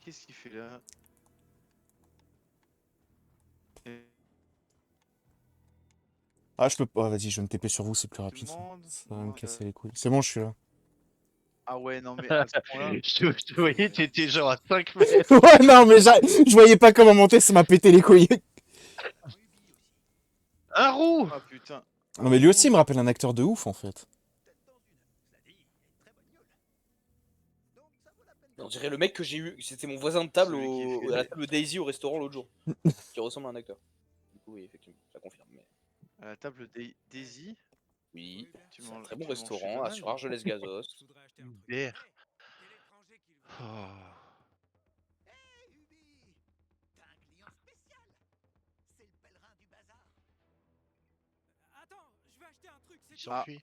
Qu'est-ce qu'il fait là? Ah, je peux pas. Vas-y, je vais me TP sur vous, c'est plus rapide. Ça va me casser les couilles. C'est bon, je suis là. Ah ouais, non mais à ce point-là... Je te voyais, t'étais genre à 5 mètres. Ouais, non, mais je voyais pas comment monter, ça m'a pété les couilles. Un roux. Ah putain. Non, mais lui aussi, il me rappelle un acteur de ouf, en fait. On dirait le mec que j'ai eu, c'était mon voisin de table à la table Daisy au restaurant l'autre jour. Qui ressemble à un acteur. Du coup, oui, effectivement, ça À la table Daisy. Oui, Tu c'est un manges- très bon tu manges chez restaurant Donald sur Argelès-Gazos. Je voudrais acheter un truc. Bière. Oh. Hé, Ubi! T'as un client spécial! C'est le pèlerin du bazar! Attends, je vais acheter un truc, c'est Il tout. s'enfuit.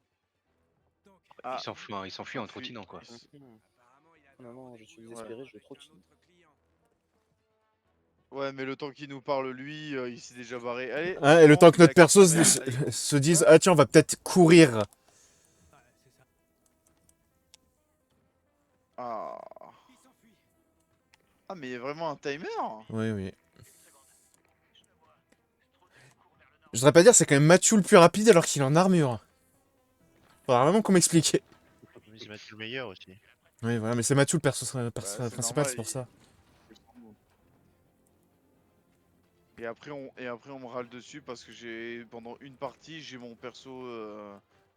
Donc, Ah, Il s'enfuit en trottinant quoi. apparemment, il a Non, un non, je rendez-vous suis le désespéré, soir je avec un trottine. autre client. Ouais, mais le temps qu'il nous parle, lui, il s'est déjà barré. Allez, Hein, et le bon, temps que il a notre perso cramé. se, Allez, se dise ah tiens on va peut-être courir. Ouais, c'est ça. Ah. Il s'enfuit. Ah, mais il y a vraiment un timer? Oui oui. Je voudrais pas dire c'est quand même Mathieu le plus rapide alors qu'il est en armure. Faudra vraiment qu'on m'explique. Mais c'est Mathieu le meilleur aussi. Oui voilà mais c'est Mathieu le perso C'est principal normal, c'est pour ça. Et après, on me râle dessus parce que pendant une partie, j'ai mon perso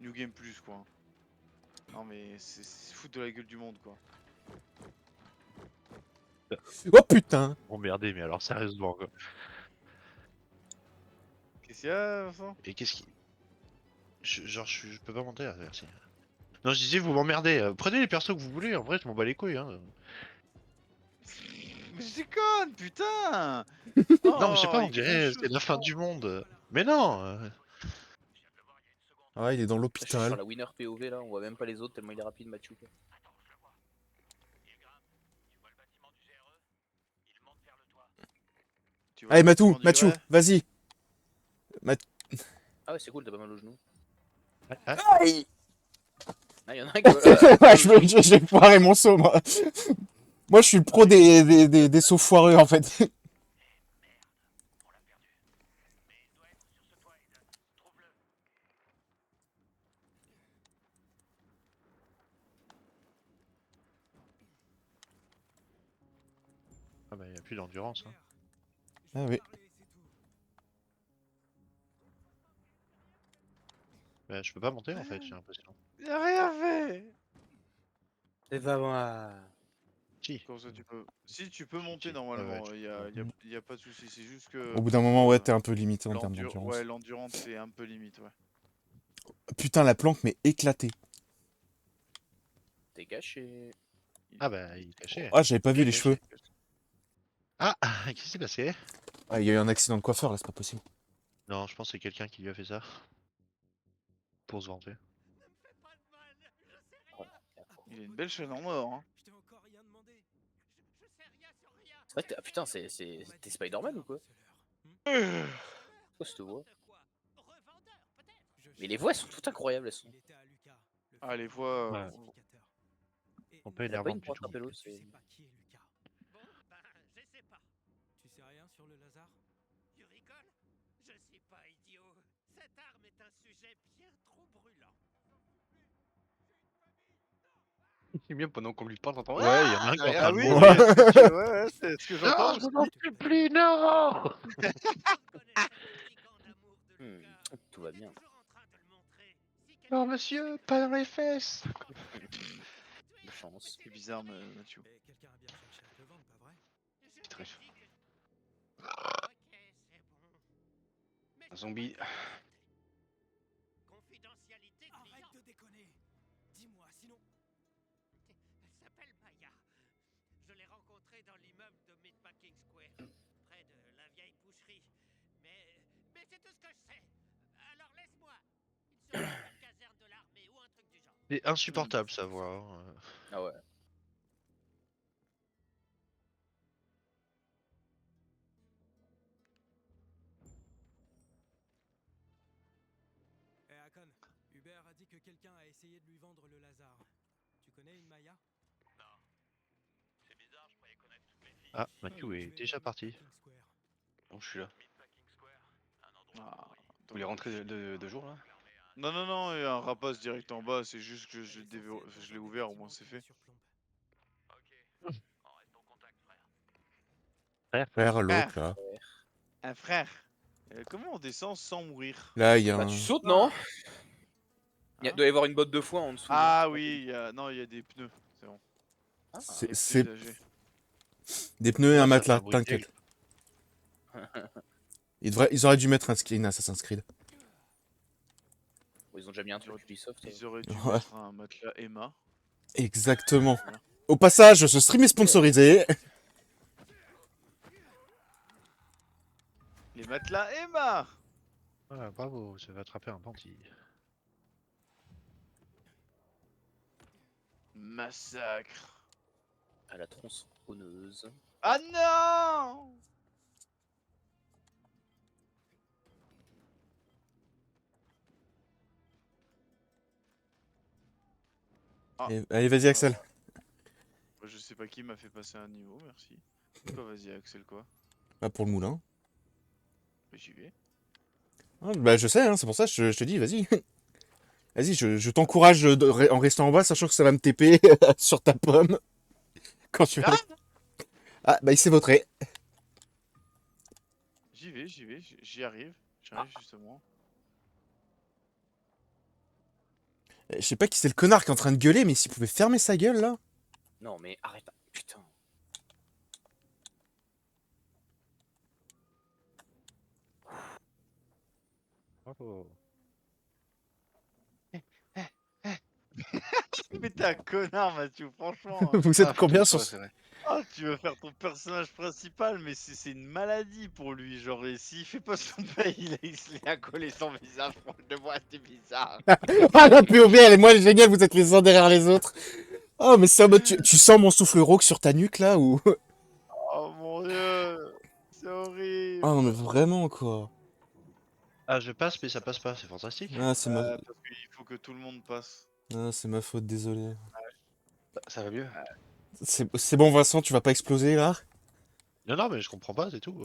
New Game Plus, quoi. Non, mais c'est foutre de la gueule du monde, quoi. Oh putain. Emmerdé, mais alors sérieusement quoi. Qu'est-ce qu'il y a, Vincent? Et qu'est-ce qui. Je peux pas monter là, merci. Non, je disais, vous m'emmerdez. Prenez les persos que vous voulez, en vrai, je m'en bats les couilles. Hein. Mais je déconne, putain! Non, mais je sais pas, Oh, on il dirait grinche. c'est la fin du monde. Mais non Ah il est dans Là, je suis sur l'hôpital. la winner POV là, on voit même pas les autres tellement il est rapide Mathieu. Quoi. Tu vois Allez le Matou, bâtiment du Mathieu, grès? vas-y. Ah ouais c'est cool, t'as pas mal au genou. Ah, Aïe. Ah y'en a un qui va- Ouais, je vais foirer mon saut moi. Moi je suis le pro des sauts foireux en fait. Ah bah, y a plus d'endurance. Hein. Ah oui. Bah, je peux pas monter en fait, j'ai l'impression. Il a rien fait! C'est pas moi. Si. Comme ça, tu peux. Si, tu peux monter Si. normalement, Ah ouais, y a pas de souci, c'est juste que. Au bout d'un moment ouais t'es un peu limité en termes d'endurance. Ouais, l'endurance, c'est un peu limite, ouais. Putain la planque m'est éclatée. T'es caché. Ah bah, il est caché. Ah j'avais pas vu les caché. cheveux. Ah, qu'est-ce qui s'est passé? Ah il y a eu un accident de coiffeur là c'est pas possible. Non, je pense que c'est quelqu'un qui lui a fait ça. Pour se vanter. Il a une belle chaîne en or, hein. Je t'ai encore rien demandé. Je sais rien sur rien! C'est vrai que t'es... Ah putain, t'es Spider-Man ou quoi? C'est l'heure. Quoi cette voix? Quoi? Revendeur, peut-être? Mais les voix elles sont toutes incroyables elles sont. Il était à Lucas, le Ah, les voix. Ouais. falsificateur. Et On peut Il les a pas une revendre pour du tout. attraper l'autre, tu c'est... sais pas qui est Lucas. Bon, ben, je sais pas. Tu sais rien sur le Lazare? Tu rigoles? Je suis pas idiot. Cette arme est un sujet bien trop brûlant. C'est bien pendant qu'on lui parle, t'entends. Ouais, il y en a un qui est en Ah train de oui, mourir. c'est ce que Non, j'entends je aussi. n'en peux plus, non Tout va bien. Non, monsieur, pas dans les fesses. De chance. C'est bizarre, Mathieu. Et quelqu'un a bien cherché à te vendre, pas vrai? Très chaud. Ok, c'est bon. Mais Un zombie. confidentialité Arrête client. de déconner. Dis-moi, sinon... Elle s'appelle Maya. Je l'ai rencontrée dans l'immeuble de Meatpacking Square, près de la vieille boucherie. Mais c'est tout ce que je sais. Alors laisse-moi. Il sera dans une caserne de l'armée ou un truc du genre. C'est insupportable sa voix. Hein. Ah ouais. Eh Hakon, Hubert a dit que quelqu'un a essayé de lui vendre le Lazare. Tu connais une Maya? C'est bizarre, je croyais connaître toutes les filles. Ah, Mathieu est déjà parti. Bon, je suis là. Ah, Vous voulez rentrer de jour là? non, non, non, il y a un rapace direct en bas, c'est juste que je l'ai ouvert, au moins c'est fait. Frère l'autre là. Un frère. Comment on descend sans mourir? Là il y a Bah un... tu sautes non? Il doit y avoir une botte de foin en dessous. Ah oui, non, il y a des pneus, c'est bon. C'est Usagé. des pneus et un Ça matelas, fait bruit de t'inquiète. Ils auraient dû mettre un skin Assassin's Creed. Ils ont déjà mis un truc Ubisoft. Ils auraient dû Ouais. mettre un matelas Emma. Exactement. Au passage, ce stream est sponsorisé. Les matelas Emma. Voilà, bravo, ça va attraper un bandit. Massacre. À la tronçonneuse. Ah non. Ah. Allez, vas-y, Axel. Je sais pas qui m'a fait passer un niveau, merci. Quoi, vas-y Axel, quoi? Bah, pour le moulin. J'y vais. Ah, bah, je sais, hein, c'est pour ça que je te dis, vas-y. Vas-y, je t'encourage en restant en bas, sachant que ça va me TP sur ta pomme. Quand tu vas. Ah, bah, il s'est vautré. J'y vais, j'y arrive. J'arrive justement. Je sais pas qui c'est le connard qui est en train de gueuler, mais s'il pouvait fermer sa gueule, là. Non, mais arrête. Putain. Bravo. Mais t'es un connard, Mathieu, franchement. Vous êtes combien sur c'est vrai. Ah, tu veux faire ton personnage principal, mais c'est une maladie pour lui. Genre, et s'il fait pas son paye, il se l'est à coller son visage. Franchement, c'est bizarre. Ah, la POV, elle est moins géniale, vous êtes les uns derrière les autres. Oh, mais c'est en mode, tu sens mon souffle rauque sur ta nuque, là, ou... Oh mon dieu. C'est horrible. Ah, non, mais vraiment, quoi. Ah, je passe, mais ça passe pas, c'est fantastique. Ah, c'est ma... Parce qu'il faut que tout le monde passe. Ah, c'est ma faute, désolé. Ça va mieux? C'est bon, Vincent, tu vas pas exploser, là? Non, non, mais je comprends pas, c'est tout.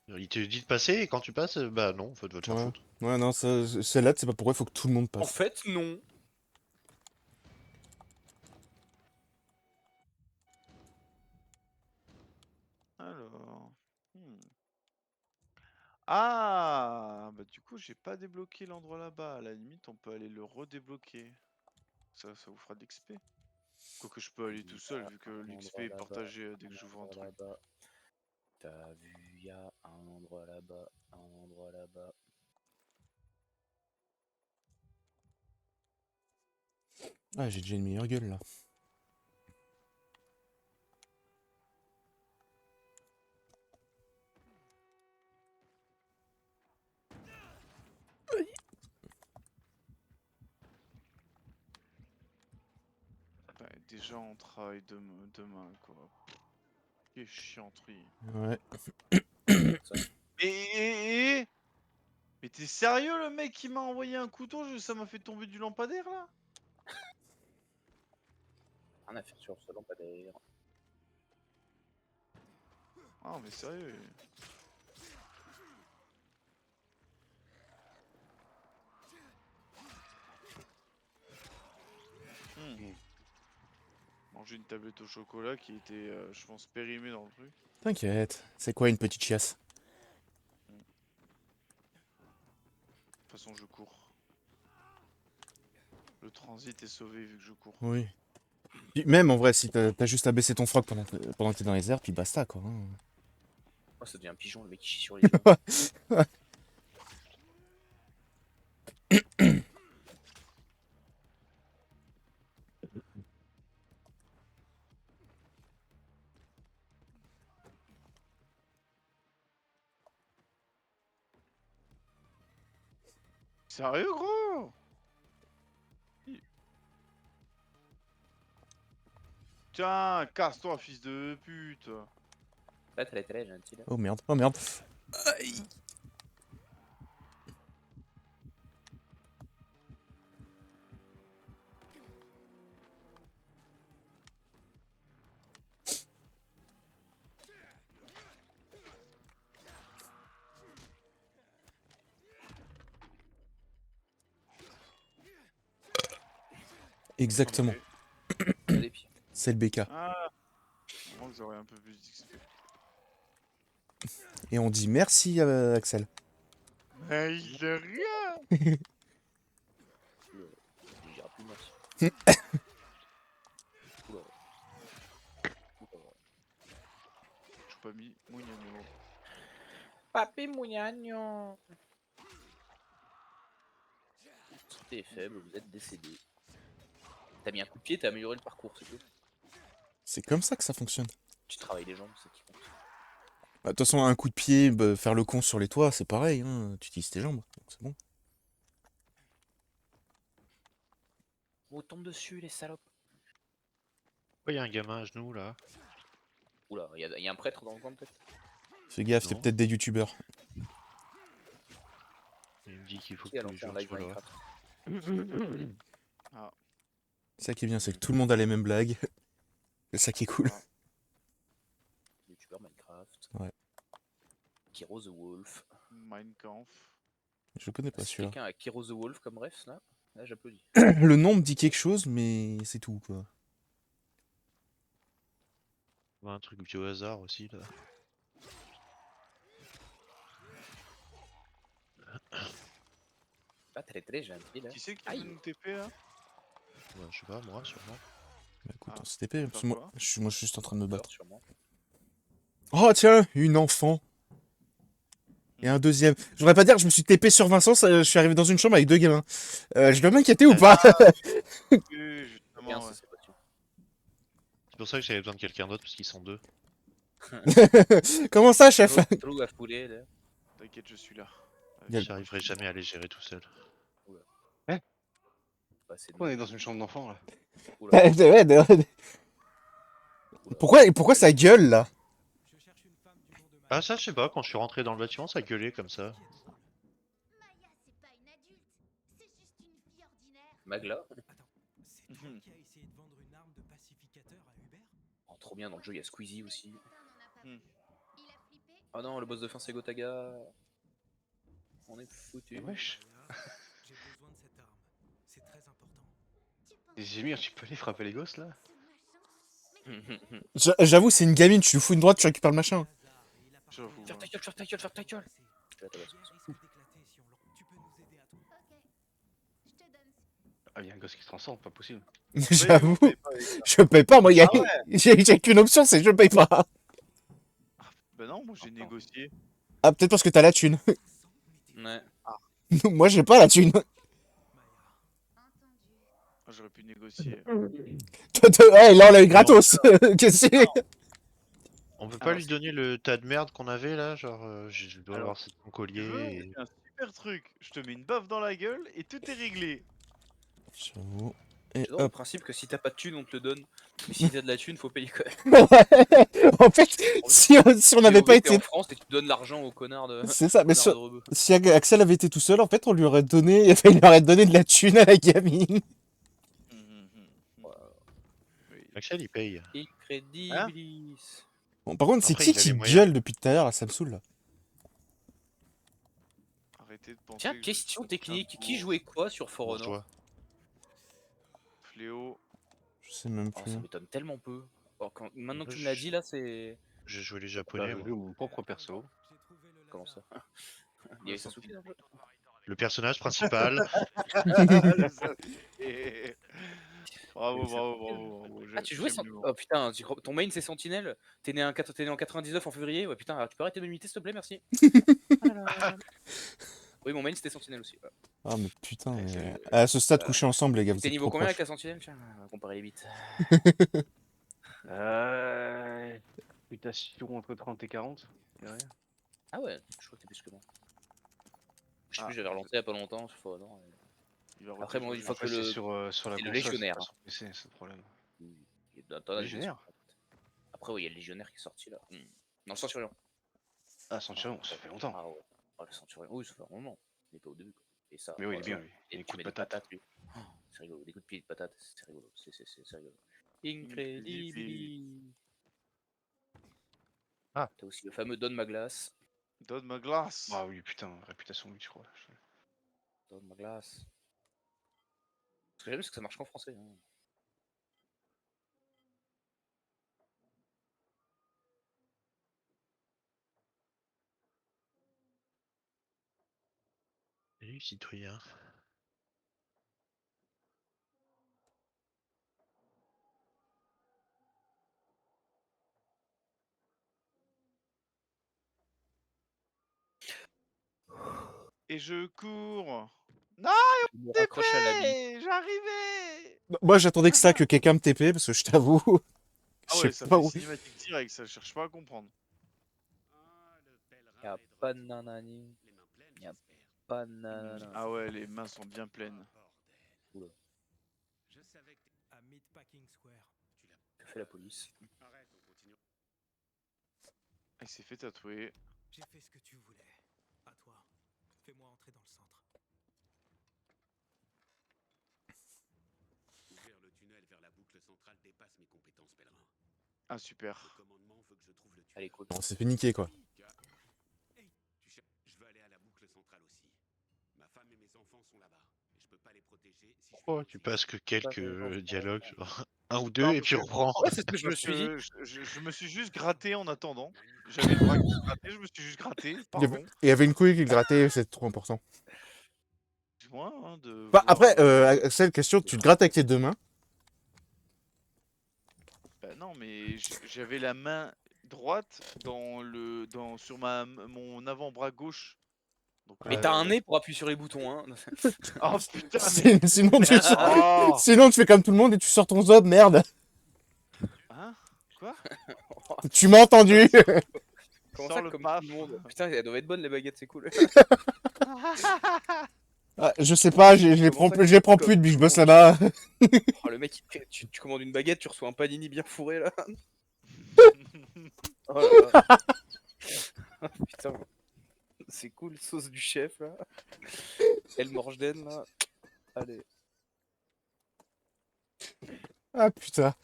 Il te dit de passer, et quand tu passes, bah non, faut te faire Ouais. foutre. Ouais, non, celle-là, c'est pas pourquoi il faut que tout le monde En passe. fait, non. Alors. Ah, bah du coup, j'ai pas débloqué l'endroit là-bas. À la limite, on peut aller le redébloquer. Ça vous fera de l'XP. Quoique je peux aller tout seul, vu que l'XP est partagé dès que j'ouvre un truc. T'as vu, il y a un endroit là-bas, un endroit là-bas. Ah, j'ai déjà une meilleure gueule, là. Ouais, déjà, on travaille demain, quoi. Quelle chianterie. Ouais. Mais t'es sérieux, le mec qui m'a envoyé un couteau, ça m'a fait tomber du lampadaire, là? Rien à faire sur ce lampadaire. Ah, mais sérieux. Manger une tablette au chocolat qui était, je pense, périmée dans le truc. T'inquiète. C'est quoi une petite chiasse? De toute façon, je cours. Le transit est sauvé vu que je cours. Oui. Puis même, en vrai, si t'as juste à baisser ton froc pendant que t'es dans les airs, puis basta, quoi. hein. Oh, ça devient un pigeon, le mec qui chie sur les gens. Sérieux, gros? Tiens, casse-toi, fils de pute. Là, t'as la télé, gentil. Oh merde, oh merde. Aïe. Exactement. Les pieds. C'est le BK. Ah, moi, vous aurez un peu plus d'XP. Et on dit merci à Axel. Mais il de rien. Il dira plus merci. Oula. J'ai pas mis Mougnano. Papi Mougnagnon. portée est faible, vous êtes décédé. T'as mis un coup de pied, t'as amélioré le parcours, c'est tout. C'est comme ça que ça fonctionne. Tu travailles les jambes, c'est ce qui compte. Bah, de toute façon, un coup de pied, bah, faire le con sur les toits, c'est pareil, hein. Tu utilises tes jambes, donc c'est bon. Oh, tombe dessus, les salopes. Il y a un gamin à genoux là. Oula, y a un prêtre dans le coin, peut-être. Fais gaffe, c'est Non. peut-être des youtubeurs. Il me dit qu'il faut Qui a que les lancé un joueurs live soient là. Minecraft? C'est ça qui est bien, c'est que tout le monde a les mêmes blagues. C'est ça qui est cool. YouTuber Minecraft. Ouais. Kiro the Wolf. Minecraft. Je connais pas Si celui-là. quelqu'un a Kiro the Wolf comme ref, Snap, là j'applaudis. Le nom me dit quelque chose, mais c'est tout, quoi. Un truc au hasard aussi là. Ah, t'es très gentil là. Qui c'est qui Aïe. veut nous TP là? Ouais, je sais pas, moi sûrement. Bah écoute, Ah, on s'est TP, parce que moi, moi je suis juste en train de me battre. Sûrement. Oh tiens, une enfant. Et un deuxième. Je voudrais pas dire que je me suis TP sur Vincent, je suis arrivé dans une chambre avec deux gamins. Je dois m'inquiéter ou pas? Oui, justement, Bien, ouais. ça c'est pas sûr. C'est pour ça que j'avais besoin de quelqu'un d'autre parce qu'ils sont deux. Comment ça, chef? Trou à fouler là. T'inquiète, je suis là. Il y a- J'arriverai jamais à les gérer tout seul. Bah, c'est Pourquoi on est dans une chambre d'enfant là? Oula. Ouais, pourquoi ça gueule là? Ah ça je sais pas, quand je suis rentré dans le bâtiment ça gueulait comme ça. Magla. C'est toi qui as essayé de vendre une arme de pacificateur à Hubert? Oh, trop bien, dans le jeu il y a Squeezie aussi. Hmm. Oh non, le boss de fin c'est Gotaga. On est foutu. Wesh. J'ai besoin de cette arme. C'est très important. Zimir, tu peux aller frapper les gosses là? J'avoue, c'est une gamine, tu lui fous une droite, tu récupères le machin. J'avoue. Faire ta gueule, faire ta gueule, faire ta gueule. Je vais la tabasser. Tu peux nous aider à trouver. Ah, il y a un gosse qui se transforme, pas possible. J'avoue, je paye pas, moi, j'ai qu'une option, c'est je paye pas. Bah non, moi j'ai négocié. Ah, peut-être parce que t'as la thune. Ouais. Moi, j'ai pas la thune. J'aurais pu négocier. Ouais, là, on l'a eu gratos. Qu'est-ce que c'est? On peut pas lui donner le tas de merde qu'on avait là, genre je dois Alors, avoir son Tu veux, collier. j'ai un super truc. Je te mets une baffe dans la gueule et tout est réglé. J'avoue. Et J'adore le hop. principe que si t'as pas de thune, on te le donne. Mais si t'as de la thune, faut payer quand même. En fait, si on n'avait pas été. en France et tu donnes l'argent au connard de. C'est ça, mais connard de rebeu. si Axel avait été tout seul, en fait, on lui aurait donné, enfin, il lui aurait donné de la thune à la gamine. Axel il paye. Incredibilis. Bon, par contre, c'est Après, qui il a qui les moyens. gueule depuis tout à l'heure, là, ça me saoule, là. Arrêtez de penser. Tiens, que je question suis technique. un Qui gros jouait quoi sur For Bon, Honor? toi. Fléau. Je sais même Oh, plus. ça m'étonne tellement peu. Oh, maintenant que tu me Je- l'as dit là, c'est. J'ai joué les Bah, japonais je moi. joue mon propre perso. Comment ça? Il y avait Sasuke dans le jeu. Le personnage principal. Bravo, bravo, bravo. Ah, tu jouais sans. Oh putain, ton main c'est Sentinelle. T'es né en 99 en février. Ouais, putain, tu peux arrêter de m'imiter s'il te plaît, merci. Oui, mon main c'était Sentinelle aussi. Ouais. Ah, mais putain, mais... à ce stade, couché ensemble, les gars, vous T'es êtes niveau trop combien proches. avec la Sentinelle? Tiens, on va comparer les bits. Mutation entre 30 et 40. je dirais. Ah ouais, je crois que t'es plus que moi. Je sais plus, j'avais relancé il y a pas longtemps sur For Honor. Après, bon, une fois que Après, c'est le. sur la c'est le console, légionnaire. c'est pas sur PC, c'est le problème. T'en as Légionnaire. Après, oui, il y a le légionnaire qui est sorti là. Non, le Centurion. Ah, Centurion, ça fait longtemps. Ah ouais. Oh, le Centurion, oui, ça fait un moment. Il est pas au début. Quoi. Et ça, Mais oui, il est ça, bien, lui. Et Les tu coups mets de des patate. patates, lui. Oh, c'est rigolo. Des coups de pied de patate, c'est rigolo. C'est rigolo. Incredibili. Ah. T'as aussi le fameux Don Maglas. Donne ma glace. Ah oui, putain, réputation 8, je crois. Don Maglas. Ce que j'aime, c'est que ça marche qu'en français. Hein. Salut citoyen. Et je cours. Non, Je me raccroche à la vie. TP, j'arrivais. Moi, j'attendais que ça, que quelqu'un me TP, parce que je t'avoue, je Ah sais ouais, ça pas fait où. cinématique direct, ça cherche pas à comprendre. Y'a pas de nanani. Y'a pas de nanana. Ah ouais, les mains sont bien pleines. Oula, Je savais que À Meatpacking Square. que fait la police? Arrête, on continue. Il s'est fait tatouer. J'ai fait ce que tu voulais. À toi. Fais-moi entrer dans le centre. Ouvrir le tunnel vers la boucle centrale dépasse mes compétences, pèlerin. Ah Le super. commandement veut que je trouve le tunnel. Allez, cool. On s'est fait niquer, quoi. Hey, je veux aller à la boucle centrale aussi. Ma femme et mes enfants sont là-bas. Et je peux pas les protéger si je fais Oh, tu aussi. passes que quelques dialogues, genre un ou deux, Non, et parce puis que- reprends. Ouais, c'est ce que je me Parce suis dit. que je me suis juste gratté en attendant. J'avais le bras qui se grattait, je me suis juste gratté. Pardon. Il y avait une couille qui le grattait, c'est trop important. Excuse-moi hein, de. Bah, vouloir, après, Axel, question, tu te grattes avec tes deux mains. Bah non, mais j'avais la main droite sur mon avant-bras gauche. Donc, Mais t'as un nez pour appuyer sur les boutons, hein. Oh putain, mais. Sinon, Oh sinon, tu fais comme tout le monde et tu sors ton zob, merde. Hein Quoi Tu m'as entendu. Comment Sors ça, le comme paf. tout le monde? Putain, elles doivent être bonnes les baguettes, c'est cool. Ah, je sais pas, je les Comment prends, ça, je les prends comme plus depuis que je tout bosse le monde là-bas. Oh, le mec, tu commandes une baguette, tu reçois un panini bien fourré là. Oh là là. Oh, putain, c'est cool, sauce du chef là. Elle Morsden là. Allez. Ah putain.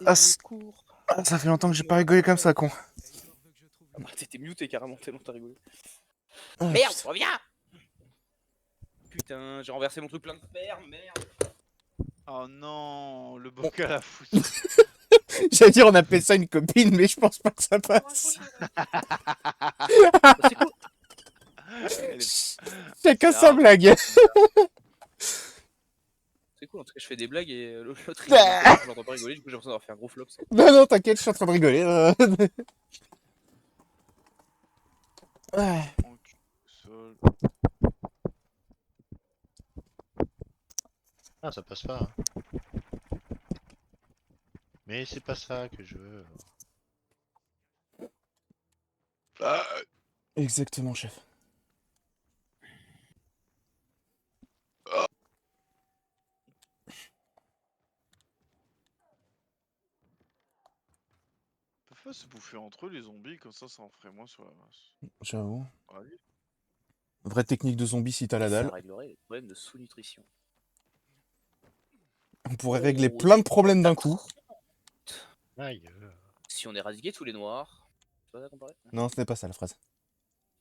Et Ah, je cours. ça fait longtemps que j'ai pas rigolé comme ça, con. Eivor veut que je trouve le Bah, t'étais muté carrément tellement t'as rigolé. Ah, Merde, putain. reviens. Putain, j'ai renversé mon truc plein de sperme, merde. Oh non, le bocal à foutre. J'allais dire, on appelle ça une copine, mais je pense pas que ça passe. Bah, c'est cool. Elle est- Chacun c'est sa rare. blague. C'est cool, en tout cas je fais des blagues et l'autre il Ah. rigole pas, je l'entends pas rigoler, du coup j'ai l'impression d'avoir fait un gros flop. Ça. Non, non, t'inquiète, je suis en train de rigoler. Ouais. En cul, sol. Ah, ça passe pas. Mais c'est pas ça que je veux. Exactement, chef. Ils peuvent pas se bouffer entre eux les zombies, comme ça en ferait moins sur la masse. J'avoue. Allez. Vraie technique de zombie si t'as la Ça dalle. réglerait les problèmes de sous-nutrition. On pourrait régler Oh, plein de problèmes d'un coup. Aïe. Si on éradiquait tous les noirs, tu vois ça comparer? Non, ce n'est pas ça la phrase.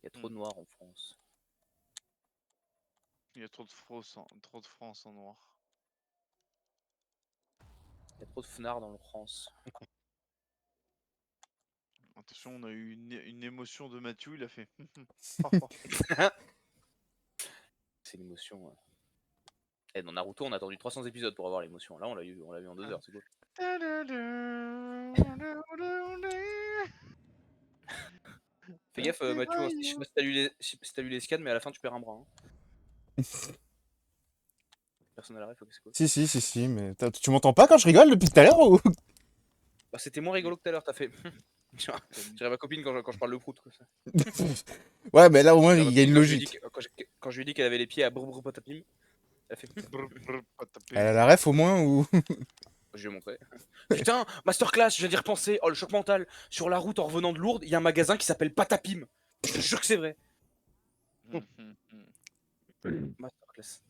Il y a trop de noirs en France. Il y a trop de France en noir. Il y a trop de fnards dans le France. Attention, on a eu une émotion de Mathieu, il a fait. C'est l'émotion. Et dans Naruto, on a attendu 300 épisodes pour avoir l'émotion. Là, on l'a eu en 2 heures, c'est cool. Fais gaffe, Mathieu, hein, je sais pas si t'as lu les scans, mais à la fin, tu perds un bras. Hein. Personne à la ref, ok, c'est cool. Si, mais tu m'entends pas quand je rigole depuis tout à l'heure ou... Bah, c'était moins rigolo que tout à l'heure, t'as fait. J'irais ma copine quand je parle de prout. Quoi, ça. Ouais, mais là au moins J'irais il ma y a une copine logique. Quand je lui ai dit qu'elle avait les pieds à brr patapim, elle a fait. Elle a la ref au moins ou... Je lui ai montré. Putain, masterclass, je viens d'y repenser. Oh, le choc mental. Sur la route en revenant de Lourdes, il y a un magasin qui s'appelle Patapim. Je te jure que c'est vrai. Masterclass.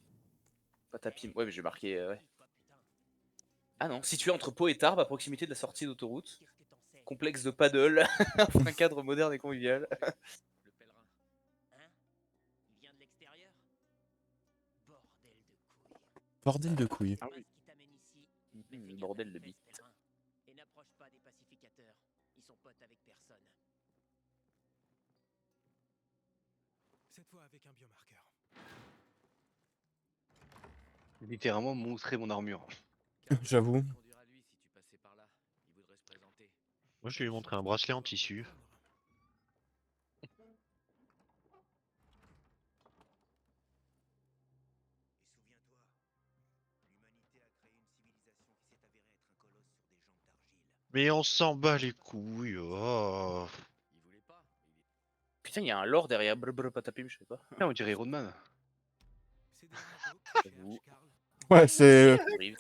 Patapim. Ouais, mais j'ai marqué. Ouais. Ah non, situé entre Pau et Tarbes, à proximité de la sortie d'autoroute. Complexe de paddle, un cadre moderne et convivial. Le pèlerin. Hein? Il vient de l'extérieur? Bordel de couilles. Bordel de couilles. Ah Je sais oui. pas ce qui t'amène ici, mais fais gaffe Bordel à de tes bite. fesses, pèlerin. Et n'approche pas des pacificateurs. Ils sont potes avec personne. Cette fois avec un biomarqueur. Littéralement montrer mon armure. J'avoue. Conduire à lui si tu passais par là. Il voudrait se présenter. Moi, je lui ai montré un bracelet en tissu. Mais on s'en bat les couilles. Oh. Putain, il y a un lore derrière Brr Patapim, je sais pas. Ah, on dirait Roadman. J'avoue. Ouais, c'est. Horrible.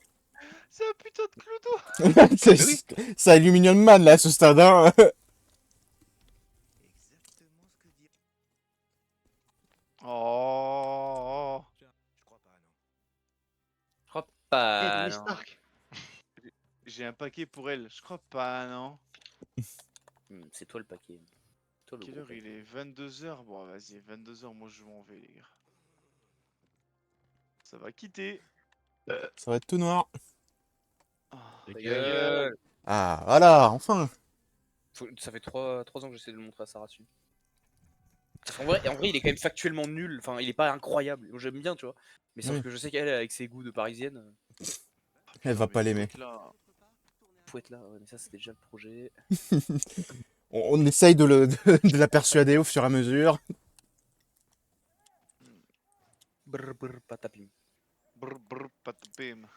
C'est un putain de clodo. C'est Aluminium Man là, à ce stade. Hein. Oh. Je crois Eh, pas. Tony non. Stark. J'ai un paquet pour elle. Je crois pas, non. C'est toi le paquet. Toi le Quelle gros heure il paquet. est? 22h. Bon, vas-y, 22h, moi je m'en vais, les gars. Ça va quitter. Ça va être tout noir. Ah. Les Ta gars, gueule. Ah, voilà, enfin. Ça fait 3 ans que j'essaie de le montrer à Sarah dessus. En vrai, il est quand même factuellement nul. Enfin, il est pas incroyable. Moi, j'aime bien, tu vois. Mais sauf Oui. que je sais qu'elle, avec ses goûts de parisienne, Elle va pas l'aimer. Là. faut être là. Ouais, mais ça, c'était déjà le projet. On essaye de la persuader au fur et à mesure. Brr patapim. Brr, patapim.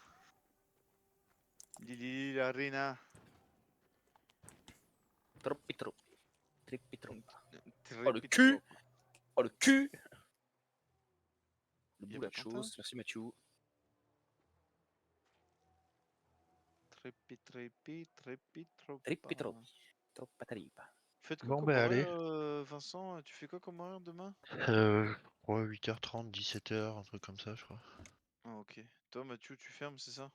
Lili, la reina. Troppi troppi. Trippi troppa. Très Oh le petit cul. trop. Oh le cul. Le Y a bout la pas Quentin chose. Merci Mathieu. Trépi, trop. Trippi troppi. Troppa taripa. Faites quoi Bon, comme ben, allez. horaire, Vincent? Tu fais quoi comme horaire demain? Je crois 8h30, 17h, un truc comme ça, je crois. Ah, ok. Toi, Mathieu, tu fermes, c'est ça?